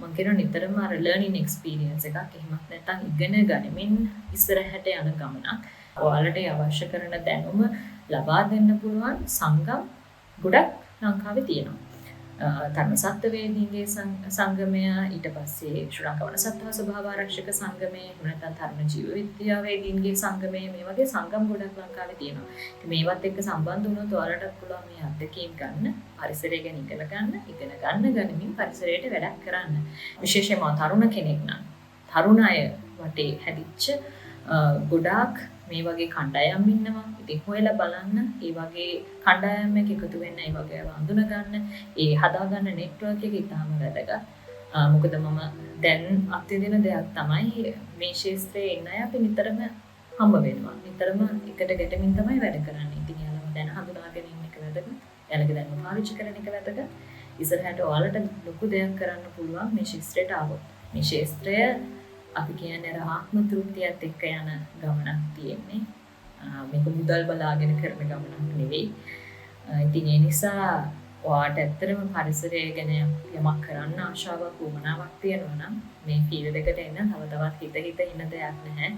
මම කියන නිතරම අර ලර්නින් එක්ස්පීරියන්ස් එකක්. එහෙමත් නැත්නම් ඉගෙන ගනිමින් ඉස්සරහට යන ගමනක්. ඔයාලට අවශ්‍ය කරන දැනුම ලබා දෙන්න පුළුවන් සංගම් ගොඩක් ලංකාවේ තියෙනවා. තරුණ සත්ත්වවේදීන්ගේ සංගමය, ඊට පස්සේ ශ්‍රී ලංකා වනසත්ව ස්වභාව ආරක්ෂක සංගමය, එහෙම නැත්නම් තරුණ ජීව විද්‍යාවේදීන්ගේ සංගමය, මේ වගේ සංගම් ගොඩක් ලංකාවේ තියෙනවා. ඉතින් මේවත් එක්ක සම්බන්ධ වුණොත් ඔයාලටත් පුළුවන් මේ අත්දැකීම් ගන්න, පරිසරය ගැන ඉගෙන ගනිමින් පරිසරයට වැඩක් කරන්න. විශේෂයෙන්ම තරුණ කෙනෙක් නම් තරුණ අය වටේ හැදිච්ච ගොඩාක් මේ වගේ කණ්ඩායම් ඉන්නවා. ඉතින් හොයලා බලන්න, ඒ වගේ කණ්ඩායම් එකක එකතු වෙන්න, ඒ වගේ අඳුන ගන්න, ඒ හදාගන්න නෙට්වර්ක් එක ඉතාම වැදගත්. මොකද මම දැන් අත්විඳින දෙයක් තමයි මේ ශාස්ත්‍රයේ ඉන්න අය අපි නිතරම හම්බ වෙනවා. නිතරම එකට ගැටෙමින් තමයි වැඩ කරන්නේ. ඉතින් යාළුවම දැන් හඳුනාගෙන ඉන්න එක වැදගත්. යාළුවගේ දැනුම පාවිච්චි කරන එක වැදගත්. ඉස්සරහට ඔයාලට ලොකු දෙයක් කරන්න පුළුවන් මේ ශාස්ත්‍රයට ආවොත්. මේ ශාස්ත්‍රය අපි කියන්නේ ආත්ම තෘප්තියත් එක්ක යන ගමනක් තියෙන්නේ. මේක මුදල් බලාගෙන කරන ගමනක් නෙවෙයි. ඉතින් ඒ නිසා ඔයාට ඇත්තටම පරිසරය ගැන යමක් කරන්න ආශාවක් වුමනාවක් තියෙනවා නම් මේ ෆීල්ඩ් එකට එන්න තව තවත් හිත ඉන්න දෙයක් නැහැ.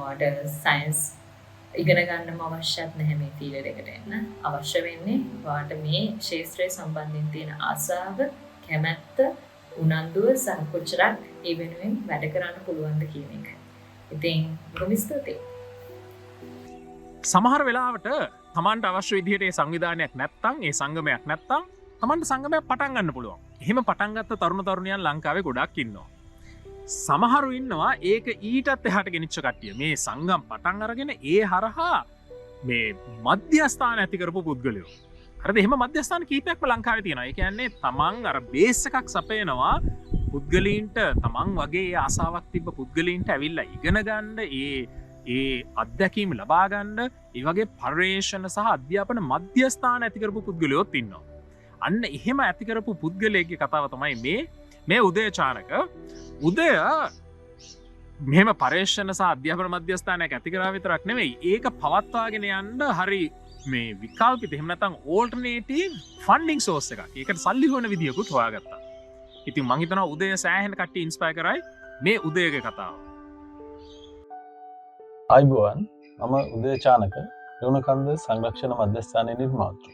ඔයාට සයන්ස් ඉගෙන ගන්නම අවශ්‍යත් නැහැ මේ ෆීල්ඩ් එකට එන්න. අවශ්‍ය වෙන්නේ ඔයාට මේ ක්ෂේත්‍රය සම්බන්ධයෙන් තියෙන ආසාව, කැමැත්ත, උනන්දුව සහ කොච්චරක් ඒ වෙනුවෙන් වැඩ කරන්න පුළුවන්ද කියන එක. ඉතින් බොහොම ස්තුතියි. සමහර වෙලාවට තමන්ට අවශ්‍ය විදිහට ඒ සංවිධානයක් නැත්තම් ඒ සංගමයක් නැත්තම් තමන්ට සංගමයක් පටන් ගන්න පුළුවන්. එහෙම පටන් ගත්ත තරුණ තරුණියන් ලංකාවේ ගොඩක් ඉන්නවා. සමහරු ඉන්නවා ඒක ඊටත් එහාට ගෙනිච්ච කට්ටිය. මේ සංගම් පටන් අරගෙන ඒ හරහා මේ මධ්‍යස්ථාන ඇති කරපු පුද්ගලයෝ. හරිද? එහෙම මධ්‍යස්ථාන කීපයක්ම ලංකාවේ තියෙනවා. ඒ කියන්නේ තමන් අර බේස් එකක් සපයනවා පුද්ගලීන්ට, තමන් වගේ ආසාවක් තිබ්බ පුද්ගලීන්ට ඇවිල්ලා ඉගෙන ගන්න, ඒ අත්දැකීම් ලබා ගන්න, ඒ වගේ පර්යේෂණ සහ අධ්‍යාපන මධ්‍යස්ථාන ඇති කරපු පුද්ගලයෝත් ඉන්නවා. අන්න එහෙම ඇති කරපු පුද්ගලයෙක්ගේ කතාව තමයි මේ උදය චානක. උදය මෙහෙම පර්යේෂණ සහ අධ්‍යාපන මධ්‍යස්ථානයක් ඇති කරා විතරක් නෙවෙයි, ඒක පවත්වාගෙන යන්න හරි මේ විකල්පිත, එහෙම නැත්නම් ඕල්ටර්නේටිව් ෆන්ඩින් සෝස් එකක්. ඒකට සල්ලි හොයන විදියකුත් හොයාගත්තා. ඉතින් මං හිතනවා උදය සෑහෙන කට්ටිය ඉන්ස්පයර් කරයි මේ උදයගේ කතාව. අයිබෝවන්, මම උදය චානක, රුණකන්ද සංරක්ෂණ මධ්‍යස්ථානයේ නිර්මාතෘ.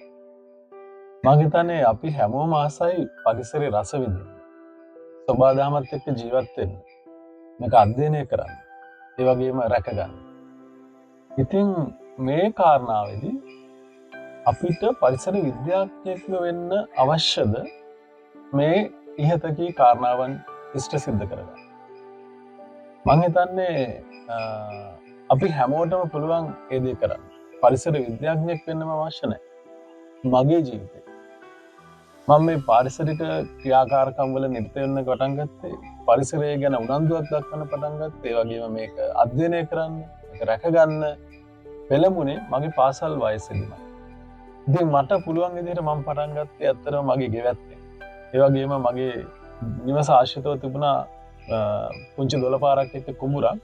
මම හිතන්නේ අපි හැමෝම ආසයි පරිසරයේ රස විඳින්න, සබාදාමත් එක්ක ජීවත් වෙන්න, මේක අධ්‍යයනය කරන්න, ඒ වගේම රැක ගන්න. ඉතින් මේ කාරණාවේදී අපිට පරිසර විද්‍යාඥයෙක් වෙන්න අවශ්‍යද මේ ඉහතකී කාරණාවන් ඉෂ්ට සිද්ධ කරගන්න? මම හිතන්නේ අපි හැමෝටම පුළුවන් ඒ දේ කරන්න. පරිසර විද්‍යාඥයෙක් වෙන්නම අවශ්‍ය නැහැ. මගේ ජීවිතේ මම මේ පාරිසරික ක්‍රියාකාරකම් වල නිරත වෙන්න පටන් ගත්තේ, පරිසරය ගැන උනන්දුවක් දක්වන්න පටන් ගත්තේ, ඒ වගේම මේක අධ්‍යයනය කරන්න, මේක රැක ගන්න පෙළඹුණේ මගේ පාසල් වයසේදීමයි. ඉතින් මට පුළුවන් විදිහට මම පටන් ගත්තේ ඇත්තටම මගේ ගෙවැත්තෙන්. ඒ වගේම මගේ නිවස ආශ්‍රිතව තිබුණා පුංචි දොළපාරක් එක්ක කුඹුරක්.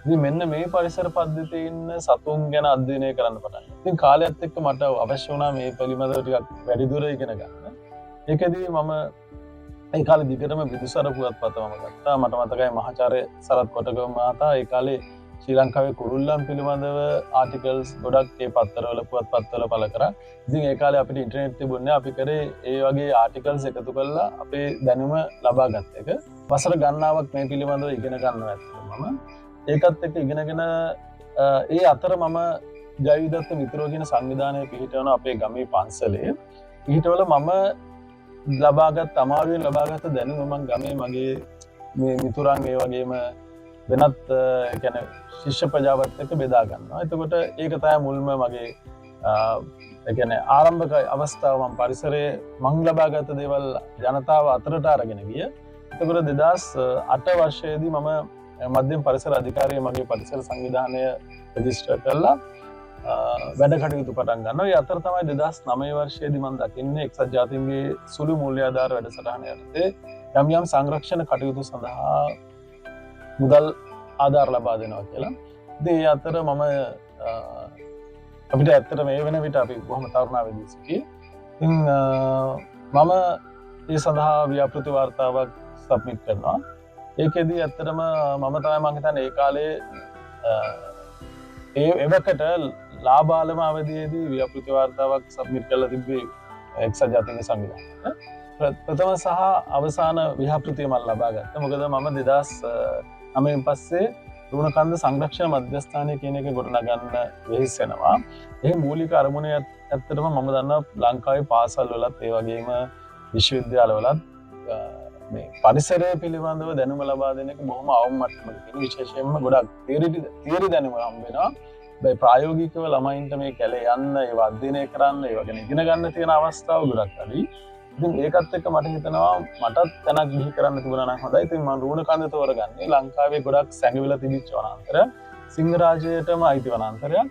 ඉතින් මෙන්න මේ පරිසර පද්ධතියේ ඉන්න සතුන් ගැන අධ්‍යයනය කරන්න පටන් ගත්තා. ඉතින් කාලයත් එක්ක මට අවශ්‍ය වුණා මේ පිළිබඳව ටිකක් වැඩි දුර ඉගෙන ගන්න. ඒකදී මම ඒ කාලේ දිගටම විදුසර පුවත්පත මම ගත්තා. මට මතකයි මහාචාර්ය සරත් කොටගම මහතා ඒ කාලේ ශ්‍රී ලංකාවේ කුරුල්ලන් පිළිබඳව ආටිකල්ස් ගොඩක් ඒ පත්තරවල පුවත්පත්වල පළ කරා. ඉතින් ඒ කාලේ අපිට ඉන්ටර්නෙට් තිබුණේ, අපි කරේ ඒ වගේ ආටිකල්ස් එකතු කරලා අපේ දැනුම ලබා ගත්ත එක. වසර ගණනාවක් මේ පිළිබඳව ඉගෙන ගන්නවා ඇත්තටම මම. ඒකත් එක්ක ඉගෙනගෙන ඒ අතර මම ජයවිදත්ත මිත්‍රෝ කියන සංවිධානය පිහිටවන අපේ ගමේ පන්සලේ පිහිටවල මම ලබාගත් අමාරුවෙන් ලබාගත් දැනුම මම ගමේ මගේ මේ මිතුරන් ඒ වගේම වෙනත් කියන්නේ ශිෂ්‍ය ප්‍රජාවත් එක්ක බෙදා ගන්නවා. එතකොට ඒක තමයි මුල්ම මගේ කියන්නේ ආරම්භක අවස්ථාව. මම පරිසරයේ මං ලබාගත් දේවල් ජනතාව අතරට අරගෙන ගිය. එතකොට 2008 වර්ෂයේදී මම මධ්‍යම පරිසර අධිකාරිය මගේ පරිසර සංවිධානය රෙජිස්ටර් කරලා වැඩ කටයුතු පටන් ගන්නවා. ඒ අතර තමයි 2009 වර්ෂයේදී මම දකින්නේ එක්සත් ජාතීන්ගේ සුළු මූල්‍ය ආධාර වැඩසටහන යටතේ යම් යම් සංරක්ෂණ කටයුතු සඳහා මුදල් ආධාර ලබා දෙනවා කියලා. ඉතින් ඒ අතර මම අපිට ඇත්තට මේ වෙන විට අපි බොහොම තරුණාවේදී සිටියේ. ඉතින් මම ඒ සඳහා ව්‍යාපෘති වාර්තාවක් සබ්මිට් කරනවා. ඒකෙදී ඇත්තටම මම තමයි මම හිතන්නේ ඒ කාලේ එවකට ලාබාලම අවධියේදී ව්‍යාපෘති වාර්තාවක් සබ්මිට් කරලා තිබ්බේ එක්සත් ජාතීන්ගේ සංවිධානයට. ප්‍රථම සහ අවසාන ව්‍යාපෘතිය මම ලබා ගත්තා. මොකද මම 2009 පස්සේ රුණකන්ද සංරක්ෂණ මධ්‍යස්ථානය කියන එක ගොඩනගන්න වෙහෙසෙනවා. ඒ මූලික අරමුණ ඇත්තටම මම දන්නවා ලංකාවේ පාසල් වලත් ඒ වගේම විශ්වවිද්‍යාලවලත් මේ පරිසරය පිළිබඳව දැනුම ලබා දෙන එක බොහොම අවම මට්ටමක තියෙන. විශේෂයෙන්ම ගොඩක් තියරි දැනුම හම්බ වෙනවා. බයි ප්‍රායෝගිකව ළමයින්ට මේ කැලේ යන්න, ඒව අධ්‍යයනය කරන්න, ඒව ගැන ඉගෙන ගන්න තියෙන අවස්ථාව ගොඩක් අඩුයි. ඉතින් ඒකත් එක්ක මට හිතෙනවා මටත් තැනක් බිහි කරන්න තිබුණා නම් හොඳයි. ඉතින් මම රුණකන්ද තෝරගන්නේ ලංකාවේ ගොඩක් සැඟවිලා තිබිච්ච වනාන්තර, සිංහරාජයටම අයිති වනාන්තරයක්,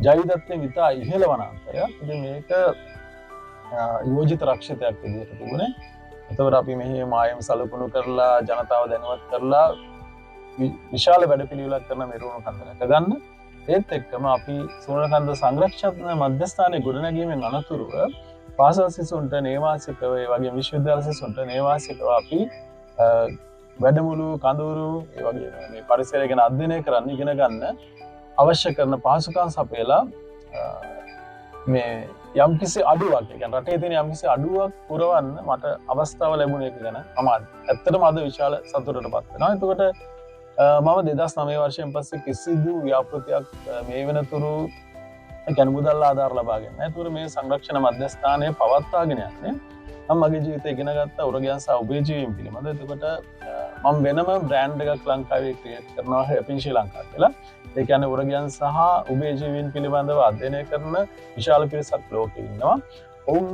ජයවිදත්තේ විතා ඉහළ වනාන්තරයක්. ඉතින් මේක යෝජිත රක්ෂිතයක් විදිහට තිබුණේ. එතකොට අපි මෙහි මායම් සලකුණු කරලා ජනතාව දැනුවත් කරලා විශාල වැඩපිළිවෙලක් කරන මේ රුණකන්ද රැක ගන්න. ඒත් එක්කම අපි රුණකන්ද සංරක්ෂණ මධ්‍යස්ථානයේ ගොඩනැගීමෙන් අනතුරුව පාසල් සිසුන්ට නේවාසිකව ඒ වගේ විශ්වවිද්‍යාල සිසුන්ට නේවාසිකව අපි වැඩමුළු කඳවුරු ඒ වගේ මේ පරිසරය ගැන අධ්‍යයනය කරන්න ඉගෙන ගන්න අවශ්‍ය කරන පහසුකම් සපයලා මේ යම්කිසි අඩුවක් කියන්නේ රටේ තියෙන යම්කිසි අඩුවක් පුරවන්න මට අවස්ථාව ලැබුණ එක ගැන මම ඇත්තටම අද විශාල සතුටටපත් වෙනවා. එතකොට මම 2009 වර්ෂයෙන් පස්සේ කිසිදු ව්‍යාපෘතියක් මේ වෙනතුරු කියන්නේ මුදල් ආධාර ලබාගෙන නැහැ. ඒතකොට මේ සංරක්ෂණ මධ්‍යස්ථානය පවත්වාගෙන යන්නේ මම මගේ ජීවිතේ ඉගෙන ගත්ත උරගයන් සහ උභයජීවීන් පිළිබඳ. එතකොට මම වෙනම බ්‍රෑන්ඩ් එකක් ලංකාවේ ක්‍රියේට් කරනවා හැපින් ශ්‍රී ලංකා කියලා. ඒ කියන්නේ උරගයන් සහ උභයජීවීන් පිළිබඳව අධ්‍යයනය කරන විශාල පිරිසක් ලෝකෙ ඉන්නවා. ඔවුන්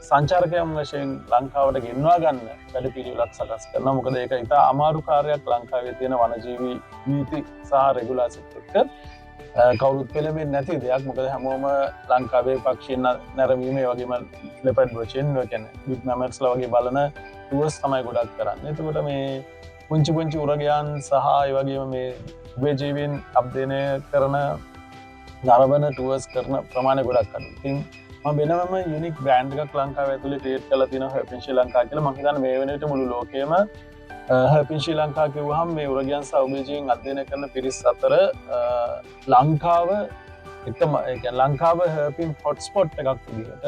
සංචාරකයන් වශයෙන් ලංකාවට ගෙන්වා ගන්න වැඩපිළිවෙලක් සකස් කරනවා. මොකද ඒක ඉතා අමාරු කාර්යයක් ලංකාවේ තියෙන වනජීවී නීති සහ රෙගුලාසිත් එක්ක කවුරුත් පෙළඹෙන්නේ නැති දෙයක්. මොකද හැමෝම ලංකාවේ පක්ෂීන් නැරඹීම ඒ වගේම ලෙපර්ඩ් වොචින් කියන්නේ බිග් මැමල්ස්ලා වගේ බලන ටුවර්ස් තමයි ගොඩක් කරන්නේ. එතකොට මේ පුංචි උරගයන් සහ ඒ වගේම මේ උභයජීවීන් අධ්‍යයනය කරන නරඹන ටුවර්ස් කරන ප්‍රමාණය ගොඩක් අඩුයි. ඉතින් මම වෙනම යුනික් බ්‍රෑන්ඩ් එකක් ලංකාවේ ඇතුලේ ක්‍රියේට් කරලා තියෙනවා හැපින් ශ්‍රී ලංකා කියලා. මම හිතන්නේ මේ වෙන විට මුළු ලෝකෙම හැපින් ශ්‍රී ලංකා කිව්වහම මේ උරගයන් සහ උභයජීවීන් අධ්‍යයනය කරන පිරිස් අතර ලංකාව එකම ඒ කියන්නේ ලංකාව හැපින් හොට්ස්පොට් එකක් විදිහට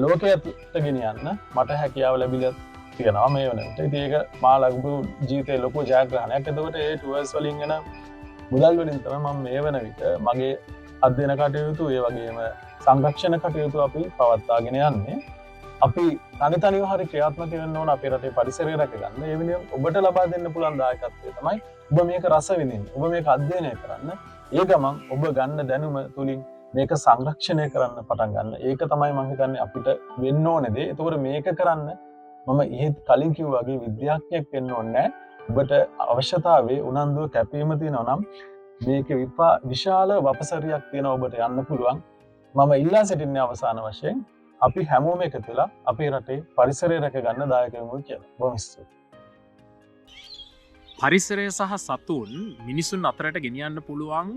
ලෝකයට ගෙනියන්න මට හැකියාව ලැබිලා තියෙනවා මේ වෙන විට. ඉතින් ඒක මා ලැබපු ජීවිතේ ලොකු ජයග්‍රහණයක්. එතකොට ඒ ටුවර්ස් වලින් එන මුදල් වලින් තමයි මම මේ වෙන විට මගේ අධ්‍යයන කටයුතු ඒ වගේම සංරක්ෂණ කටයුතු අපි පවත්වාගෙන යන්නේ. අපි තනිතනිව හරි ක්‍රියාත්මක වෙන්න ඕන අපේ රටේ පරිසරය රැකගන්න. ඒ වෙනුවෙන් ඔබට ලබා දෙන්න පුළුවන් දායකත්වය තමයි ඔබ මේක රස විඳින්න. ඔබ මේක අධ්‍යයනය කරන්න. ඒ ගමන් ඔබ ගන්න දැනුම තුලින් මේක සංරක්ෂණය කරන්න පටන් ගන්න. ඒක තමයි මම හිතන්නේ අපිට වෙන්න ඕනේ දේ. ඒතකොට මේක කරන්න මම ඉහෙත් කලින් කිව්වා වගේ විද්‍යාඥයෙක් වෙන්න ඕනේ නැහැ. ඔබට අවශ්‍යතාවයේ උනන්දුව කැපීම තියෙනවා නම් මේක විශාල වපසරියක් තියෙනවා ඔබට යන්න පුළුවන්. මම ඉල්ලා සිටින්නේ අවසාන වශයෙන් අපි හැමෝම එකතු වෙලා අපේ රටේ පරිසරය රැක ගන්න දායක වෙමු කියලා. බොහොම ස්තුතියි. පරිසරය සහ සතුන් මිනිසුන් අතරට ගෙනියන්න පුළුවන්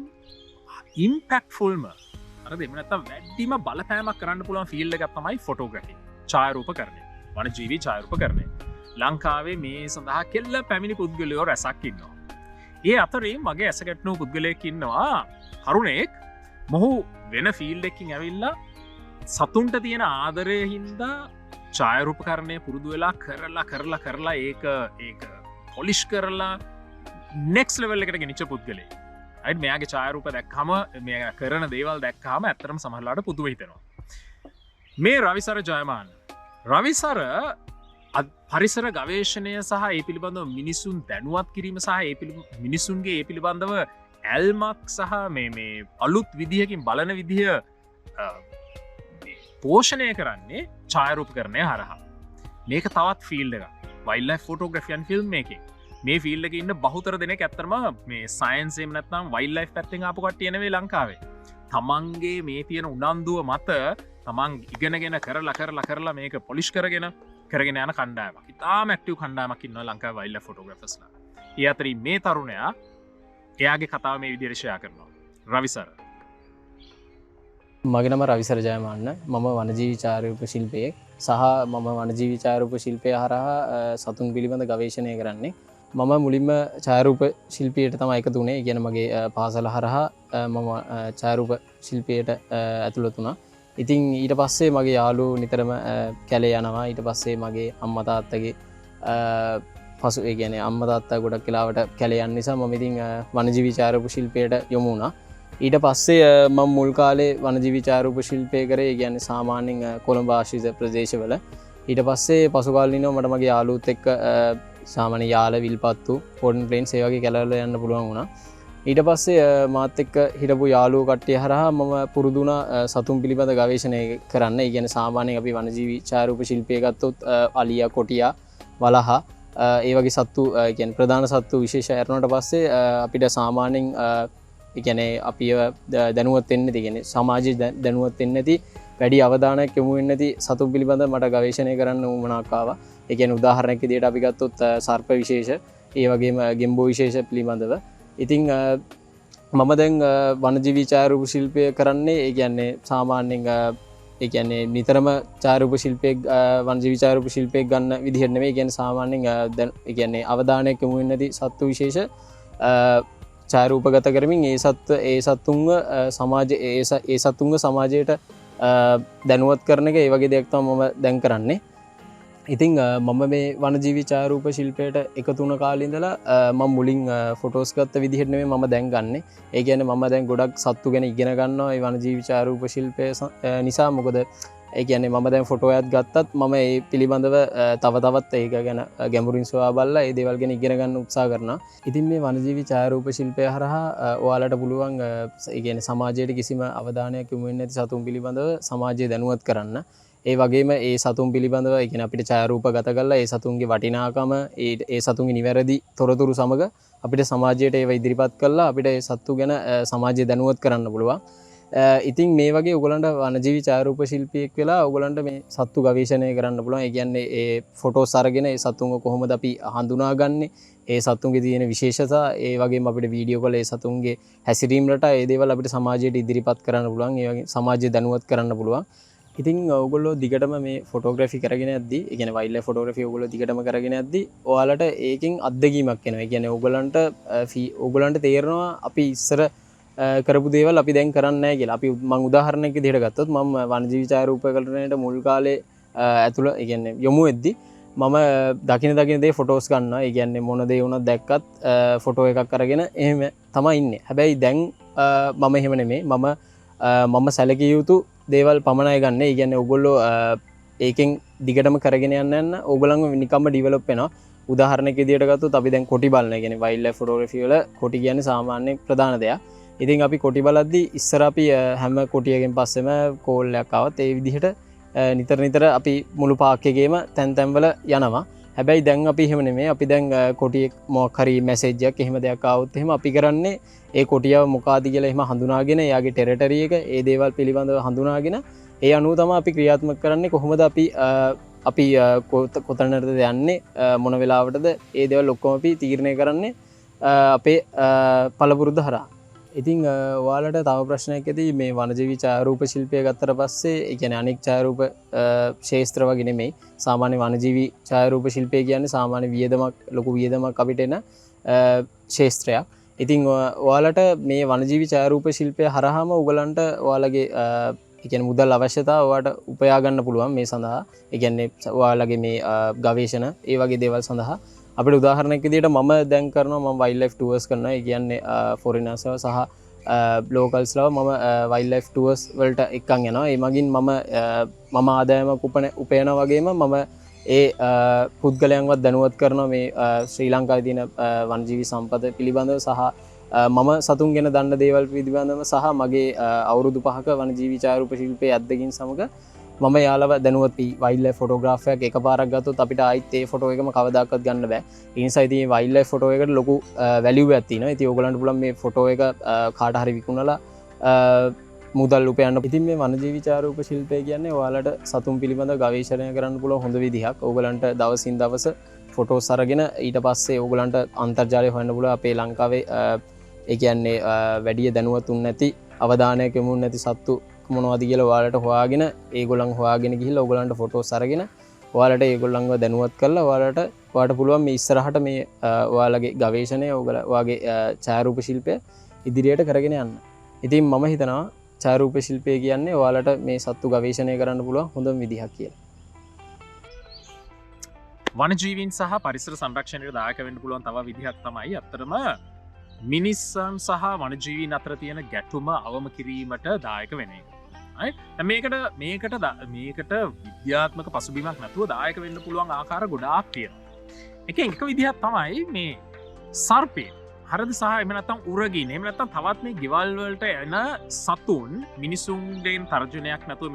ඉම්පැක්ට්ෆුල්ම අර දෙන්න නැත්තම් වැඩිම බලපෑමක් කරන්න පුළුවන් ෆීල්ඩ් එකක් තමයි ෆොටෝග්‍රැෆි. ඡායාරූපකරණය. වනජීවී ඡායාරූපකරණය. ලංකාවේ මේ සඳහා කෙල්ල පැමිණි පුද්ගලයෝ රැසක් ඉන්නවා. ඒ අතරේ මගේ ඇසගැටුණු පුද්ගලයෙක් ඉන්නවා තරුණයෙක්. මොහු වෙන ෆීල්ඩ් එකකින් ඇවිල්ලා සතුන්ට තියෙන ආදරය හින්දා ඡායාරූපකරණය පුරුදු වෙලා කරලා ඒක පොලිෂ් කරලා නෙක්ස් ලෙවල් එකට ගෙනිච්ච පුද්ගලයෙක්. අයිත් මෙයාගේ ඡායාරූප දැක්කම මෙයා කරන දේවල් දැක්කම ඇත්තටම සමහරලාට පුදුම හිතෙනවා. මේ රවිසර ජයමාන රවිසර පරිසර ගවේෂණය සහ ඒ පිළිබඳව මිනිසුන් දැනුවත් කිරීම සහ මිනිසුන්ගේ ඒ පිළිබඳව ඇල්මක් සහ මේ අලුත් විදිහකින් බලන විදිහ පෝෂණය කරන්නේ ඡායාරූපකරණය හරහා. මේක තවත් ෆීල්ඩ් එකක්. වයිල්ඩ්ලයිෆ් ෆොටෝග්‍රැෆි ඇන්ඩ් ෆිල්ම් මේකින්. මේ ෆීල්ඩ් එකේ ඉන්න බහුතර දෙනෙක් ඇත්තටම මේ සයන්ස් එහෙම නැත්නම් වයිල්ඩ්ලයිෆ් පැත්තෙන් ආපු කට්ටිය නෙවෙයි ලංකාවේ. තමන්ගේ මේ තියෙන උනන්දුව මත තමන් ඉගෙනගෙන කරලා මේක පොලිෂ් කරගෙන යන කණ්ඩායමක්. ඉතාම ඇක්ටිව් කණ්ඩායමක් ඉන්නවා ලංකාවේ වයිල්ඩ්ලයිෆ් ෆොටෝග්‍රැෆර්ස්ලා. ඒ අතරින් මේ තරුණයා එයාගේ කතාව මේ විදිහට ෂෙයා කරනවා. රවිසර. මගේ නම රවිසර ජයමාන්න. මම වනජීවි ඡායාරූප ශිල්පියෙක් සහ මම වනජීවි ඡායාරූප ශිල්පය හරහා සතුන් පිළිබඳ ගවේෂණය කරන්නේ. මම මුලින්ම ඡායාරූප ශිල්පියට තමයි එකතු වුණේ. කියන මගේ පාසල හරහා මම ඡායාරූප ශිල්පියට ඇතුළත් වුණා. ඉතින් ඊට පස්සේ මගේ යාළුවෝ නිතරම කැලේ යනවා. ඊට පස්සේ මගේ අම්මා තාත්තගේ පසු ඒ කියන්නේ අම්මා තාත්තා ගොඩක් වෙලාවට කැලේ යන නිසා මම ඉතින් වනජීවි ඡායාරූප ශිල්පයට යොමු වුණා. ඊට පස්සේ මම මුල් කාලේ වනජීවි ඡායාරූප ශිල්පය කරේ. ඒ කියන්නේ සාමාන්‍යයෙන් කොළඹ ආශ්‍රිත ප්‍රදේශවල. ඊට පස්සේ පසු කාලිනව මට මගේ යාළුවොත් එක්ක සාමාන්‍ය යාල විල්පත්තු පොඩන් ප්ලේන්ස් ඒ වගේ කැලවල යන්න පුළුවන් වුණා. ඊට පස්සේ මාත් එක්ක හිටපු යාළුවෝ කට්ටිය හරහා මම පුරුදු වුණා සතුන් පිළිබඳ ගවේෂණය කරන්න. ඒ කියන්නේ සාමාන්‍යයෙන් අපි වනජීවි ඡායාරූප ශිල්පය ගත්තොත් අලියා, කොටියා, වලහා ඒ වගේ සත්තු කියන්නේ ප්‍රධාන සත්තු විශේෂ අරනට පස්සේ අපිට සාමාන්‍යයෙන් ඒ කියන්නේ අපි දැනුවත් වෙන්න තියෙන්නේ සමාජයේ දැනුවත් වෙන්න නැති වැඩි අවධානයක් යොමු වෙන්නේ නැති සතුන් පිළිබඳ මට ගවේෂණය කරන්න උවමනාවක් ආවා. ඒ කියන්නේ උදාහරණයක් විදිහට අපි ගත්තොත් සර්ප විශේෂ ඒ වගේම ගෙම්බෝ විශේෂ පිළිබඳව. ඉතින් මම දැන් වනජීවී ඡායාරූප ශිල්පය කරන්නේ ඒ කියන්නේ සාමාන්‍යයෙන් එකන්නේ නිතරම චාරූප ශිල්පයක් වනජීවි චාරූප ශිල්පයක් ගන්න විදිහට නෙමෙයි. කියන්නේ සාමාන්‍යයෙන් දැන් කියන්නේ අවධානයක් යොමු වෙන්නේ නැති සත්තු විශේෂ චාරූපගත කරමින් ඒ සත්තුන්ව සමාජයට දැනුවත් කරන එක ඒ වගේ දෙයක් තමයි මම දැන් කරන්නේ. ඉතින් මම මේ වනජීවි ඡායාරූප ශිල්පයට එකතු වුණ කාලේ ඉඳලා මම මුලින් ෆොටෝස් ගත්ත විදිහට නෙමෙයි මම දැන් ගන්නෙ. ඒ කියන්නේ මම දැන් ගොඩක් සත්තු ගැන ඉගෙන ගන්නවා මේ වනජීවි ඡායාරූප ශිල්පය නිසා. මොකද ඒ කියන්නේ මම දැන් ෆොටෝ එකක් ගත්තත් මම ඒ පිළිබඳව තව තවත් ඒක ගැන ගැඹුරින් සොයා බලලා ඒ දේවල් ගැන ඉගෙන ගන්න උත්සාහ කරනවා. ඉතින් මේ වනජීවි ඡායාරූප ශිල්පය හරහා ඔයාලට පුළුවන් ඒ කියන්නේ සමාජයට කිසිම අවධානයක් යොමු වෙන්නේ නැති සතුන් පිළිබඳව සමාජය දැනුවත් කරන්න. ඒ වගේම ඒ සතුන් පිළිබඳව ඒ කියන්නේ අපිට ඡායාරූප ගත කරලා ඒ සතුන්ගේ වටිනාකම ඒ සතුන්ගේ නිවැරදි තොරතුරු සමග අපිට සමාජයට ඒව ඉදිරිපත් කරලා අපිට ඒ සත්තු ගැන සමාජය දැනුවත් කරන්න පුළුවන්. ඉතින් මේ වගේ ඔයගලන්ට වනජීවි ඡායාරූප ශිල්පියෙක් වෙලා ඔයගලන්ට මේ සත්තු ගවේෂණය කරන්න පුළුවන්. ඒ කියන්නේ ඒ ෆොටෝස් අරගෙන ඒ සතුන්ව කොහොමද අපි හඳුනාගන්නේ, ඒ සතුන්ගේ තියෙන විශේෂතා, ඒ වගේම අපිට වීඩියෝ කරලා ඒ සතුන්ගේ හැසිරීම් රටා ඒ දේවල් අපිට සමාජයට ඉදිරිපත් කරන්න පුළුවන්. ඒ වගේ සමාජය දැනුවත් කරන්න පුළුවන්. ඉතින් ඔයගොල්ලෝ දිගටම මේ ෆොටෝග්‍රැෆි කරගෙන යද්දී, ඒ කියන්නේ වයිල්ඩ් ලයිෆ් ෆොටෝග්‍රැෆි ඔයගොල්ලෝ දිගටම කරගෙන යද්දී ඔයාලට ඒකෙන් අත්දැකීමක් එනවා. ඒ කියන්නේ ඔයගලන්ට තේරෙනවා අපි ඉස්සර කරපු දේවල් අපි දැන් කරන්නේ නැහැ කියලා. අපි මම උදාහරණයක් විදිහට ගත්තොත් මම වනජීවි ඡායාරූපකරණයට මුල් කාලේ ඇතුළ ඒ කියන්නේ යොමු වෙද්දී මම දකින දේ ෆොටෝස් ගන්නවා. ඒ කියන්නේ මොන දේ වුණත් දැක්කත් ෆොටෝ එකක් අරගෙන එහෙම තමයි ඉන්නේ. හැබැයි දැන් මම එහෙම නෙමෙයි. මම සැලකිය යුතු දේවල් පමණයි ගන්න. ඒ කියන්නේ ඔයගොල්ලෝ ඒකෙන් දිගටම කරගෙන යන්න ඕගොල්ලන්ව නිකම්ම ඩිවෙලොප් වෙනවා. උදාහරණයක් විදිහට ගත්තොත් අපි දැන් කොටි බලන, ඒ කියන්නේ වයිල්ඩ් ලයිෆ් ෆොටෝග්‍රැෆි වල කොටි කියන්නේ සාමාන්‍ය ප්‍රධාන දෙයක්. ඉතින් අපි කොටි බලද්දී ඉස්සර අපි හැම කොටියකින් පස්සෙම කෝල් එකක් ආවත් ඒ විදිහට නිතර අපි මුළු පාක් එකේම තැන් වල යනවා. හැබැයි දැන් අපි එහෙම නෙමෙයි. අපි දැන් කොටියක් මොකක් හරි මැසේජ් එකක් එහෙම දෙයක් ආවොත් එහෙම අපි කරන්නේ ඒ කොටියව මොකಾದ කියලා එහෙම හඳුනාගෙන එයාගේ ටෙරිටරි එක ඒ දේවල් පිළිබඳව හඳුනාගෙන ඒ අනුව තමයි අපි ක්‍රියාත්මක කරන්නේ. කොහොමද අපි කොතැනටද යන්නේ, මොන වෙලාවටද, ඒ දේවල් ඔක්කොම අපි තීරණය කරන්නේ අපේ පළපුරුද්ද හරහා. ඉතින් ඔයාලට තව ප්‍රශ්නයක් ඇති මේ වනජීවි ඡායාරූප ශිල්පය ගත්තට පස්සේ ඒ කියන්නේ අනෙක් ඡායාරූප ශාස්ත්‍ර වගේ නෙමෙයි. සාමාන්‍ය වනජීවි ඡායාරූප ශිල්පය කියන්නේ සාමාන්‍ය ලොකු වියදමක් අපිට එන ශාස්ත්‍රයක්. ඉතින් ඔයාලට මේ වනජීවි ඡායාරූප ශිල්පය හරහාම ඔයගලන්ට ඔයාලගේ ඒ කියන්නේ මුදල් අවශ්‍යතාව ඔයාලට උපයා ගන්න පුළුවන් මේ සඳහා. ඒ කියන්නේ ඔයාලගේ මේ ගවේෂණ ඒ වගේ දේවල් සඳහා අපිට උදාහරණයක් විදිහට මම දැන් කරනවා, මම වයිල්ඩ් ලයිෆ් ටුවර්ස් කරනවා. ඒ කියන්නේ ෆොරිනර්ස්ව සහ ලෝකල්ස්ලව මම වයිල්ඩ් ලයිෆ් ටුවර්ස් වලට එක්කන් යනවා. ඒ මගින් මම ආදායමක් උපයන වගේම මම ඒ පුද්ගලයන්වත් දැනුවත් කරනවා මේ ශ්‍රී ලංකාවේ තියෙන වනජීවි සම්පත පිළිබඳව සහ මම සතුන් ගැන දන්න දේවල් පිළිබඳව සහ මගේ අවුරුදු 5ක වනජීවි ඡායාරූප ශිල්පයේ අත්දැකීම් සමග මම යාලව දැනුවත් වයිල්ඩ් ලයිෆ් ෆොටෝග්‍රාෆරයෙක් එකපාරක් ගත්තොත් අපිට ආයිත් ඒ ෆොටෝ එකම කවදාකවත් ගන්න බෑ. ඒ නිසා ඉතින් වයිල්ඩ් ලයිෆ් ෆොටෝ එකට ලොකු වැලියු එකක් තියෙනවා. ඉතින් ඕගලන්ට පුළුවන් මේ ෆොටෝ එක කාට හරි විකුණලා මුදල් උපයන්න. ඉතින් මේ වනජීවි ඡායාරූප ශිල්පය කියන්නේ ඔයාලට සතුන් පිළිබඳව ගවේෂණය කරන්න පුළුවන් හොඳ විදිහක්. ඕගලන්ට දවසින් දවස ෆොටෝස් අරගෙන ඊට පස්සේ ඕගලන්ට අන්තර්ජාලය හොයන්න පුළුවන් අපේ ලංකාවේ ඒ කියන්නේ වැඩි දැනුවතුන් නැති, අවධානයක් යොමු නැති සත්තු මොනවද කියලා ඔයාලට හොයාගෙන ඒගොල්ලන් හොයාගෙන ගිහිල්ලා ඔයගලන්ට ෆොටෝස් අරගෙන ඔයාලට ඒගොල්ලන්ව දැනුවත් කරලා ඔයාලට පුළුවන් මේ ඉස්සරහට මේ ඔයාලගේ ගවේෂණය ඔයාගේ ඡායාරූප ශිල්පය ඉදිරියට කරගෙන යන්න. ඉතින් මම හිතනවා ඡායාරූප ශිල්පය කියන්නේ ඔයාලට මේ සත්තු ගවේෂණය කරන්න පුළුවන් හොඳම විදිහක් කියලා. වනජීවීන් සහ පරිසර සංරක්ෂණයට දායක වෙන්න පුළුවන් තව විදිහක් තමයි අත්‍තරම මිනිස්සන් සහ වනජීවීන් අතර තියෙන ගැටුම අවම කිරීමට දායක වෙන එක. මේකට විද්‍යාත්මක පසුබිමක් නැතුව දායක වෙන්න පුළුවන් ආකාර ගොඩාක් තියෙනවා. එක විදිහක් තමයි මේ සර්පය. හරිද? සහ එහෙම නැත්නම් උරගින්, එහෙම නැත්නම් තවත් මේ ගෙවල් වලට එන සතුන් මිනිසුන්ගෙන් තර්ජනයක් නැතුව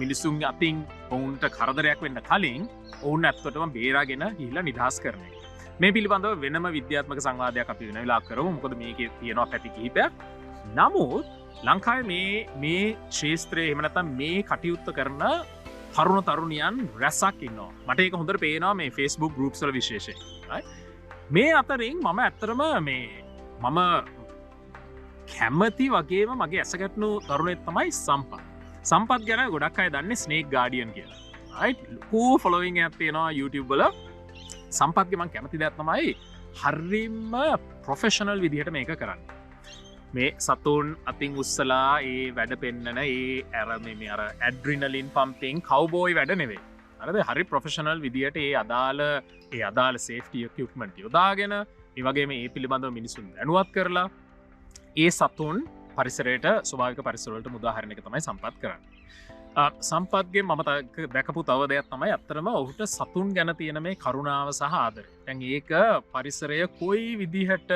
මිනිසුන් අතින් ඔවුන්ට කරදරයක් වෙන්න කලින් ඔවුන් ඇත්තටම බේරාගෙන ගිහිල්ලා නිදහස් කරන එක. මේ පිළිබඳව වෙනම විද්‍යාත්මක සංවාදයක් අපි වෙන වෙලාවක කරමු. මොකද මේකේ තියෙනවා පැති කිහිපයක්. නමුත් ලංකාවේ මේ ශාස්ත්‍රයේ එහෙම නැත්නම් මේ කටයුත්ත කරන තරුණියන් රැසක් ඉන්නවා. මට ඒක හොඳට පේනවා මේ Facebook groups වල විශේෂයෙන්. මේ අතරින් මම ඇත්තටම මම කැමති වගේම මගේ ඇසගැටුණු තරුණයෙක් තමයි සම්පත්. සම්පත් ගැන ගොඩක් අය දන්නේ ස්නේක් ගාඩියන් කියලා කූ ෆොලොවිං ඇත්තියෙනවා YouTube බල සම්පත්ගේ මං කැමති දැත්නමයි හරිම ප්‍රොෆෙෂනල් විදිහට මේක කරන්න මේ සතුන් අතින් උත්සලා ඒ වැඩ පෙන්නන ඒ ඇරම මේ අර ඇඩ්‍රිනලින් පම්පිං කවබෝයි වැඩ නෙවේ අරද හරි ප්‍රොෆෙෂනල් විදිහට ඒ අදාළ සේෆ්ටිය කිව්මට යොදාගෙන ඒවගේ මේ පිළිබඳව මිනිසුන් දැනුවත් කරලා ඒ සතුන් පරිසරයට ස්වභාවික පරිසරවලට මුදාහරණක තමයි සම්පත් කරන්න සම්පත්ගේ මම දැකපු තව දෙයක් තමයි අත්තරම ඔහුට සතුන් ගැන තියෙන මේ කරුණාව සහ ආදර තැන් ඒක පරිසරය කොයි විදිහට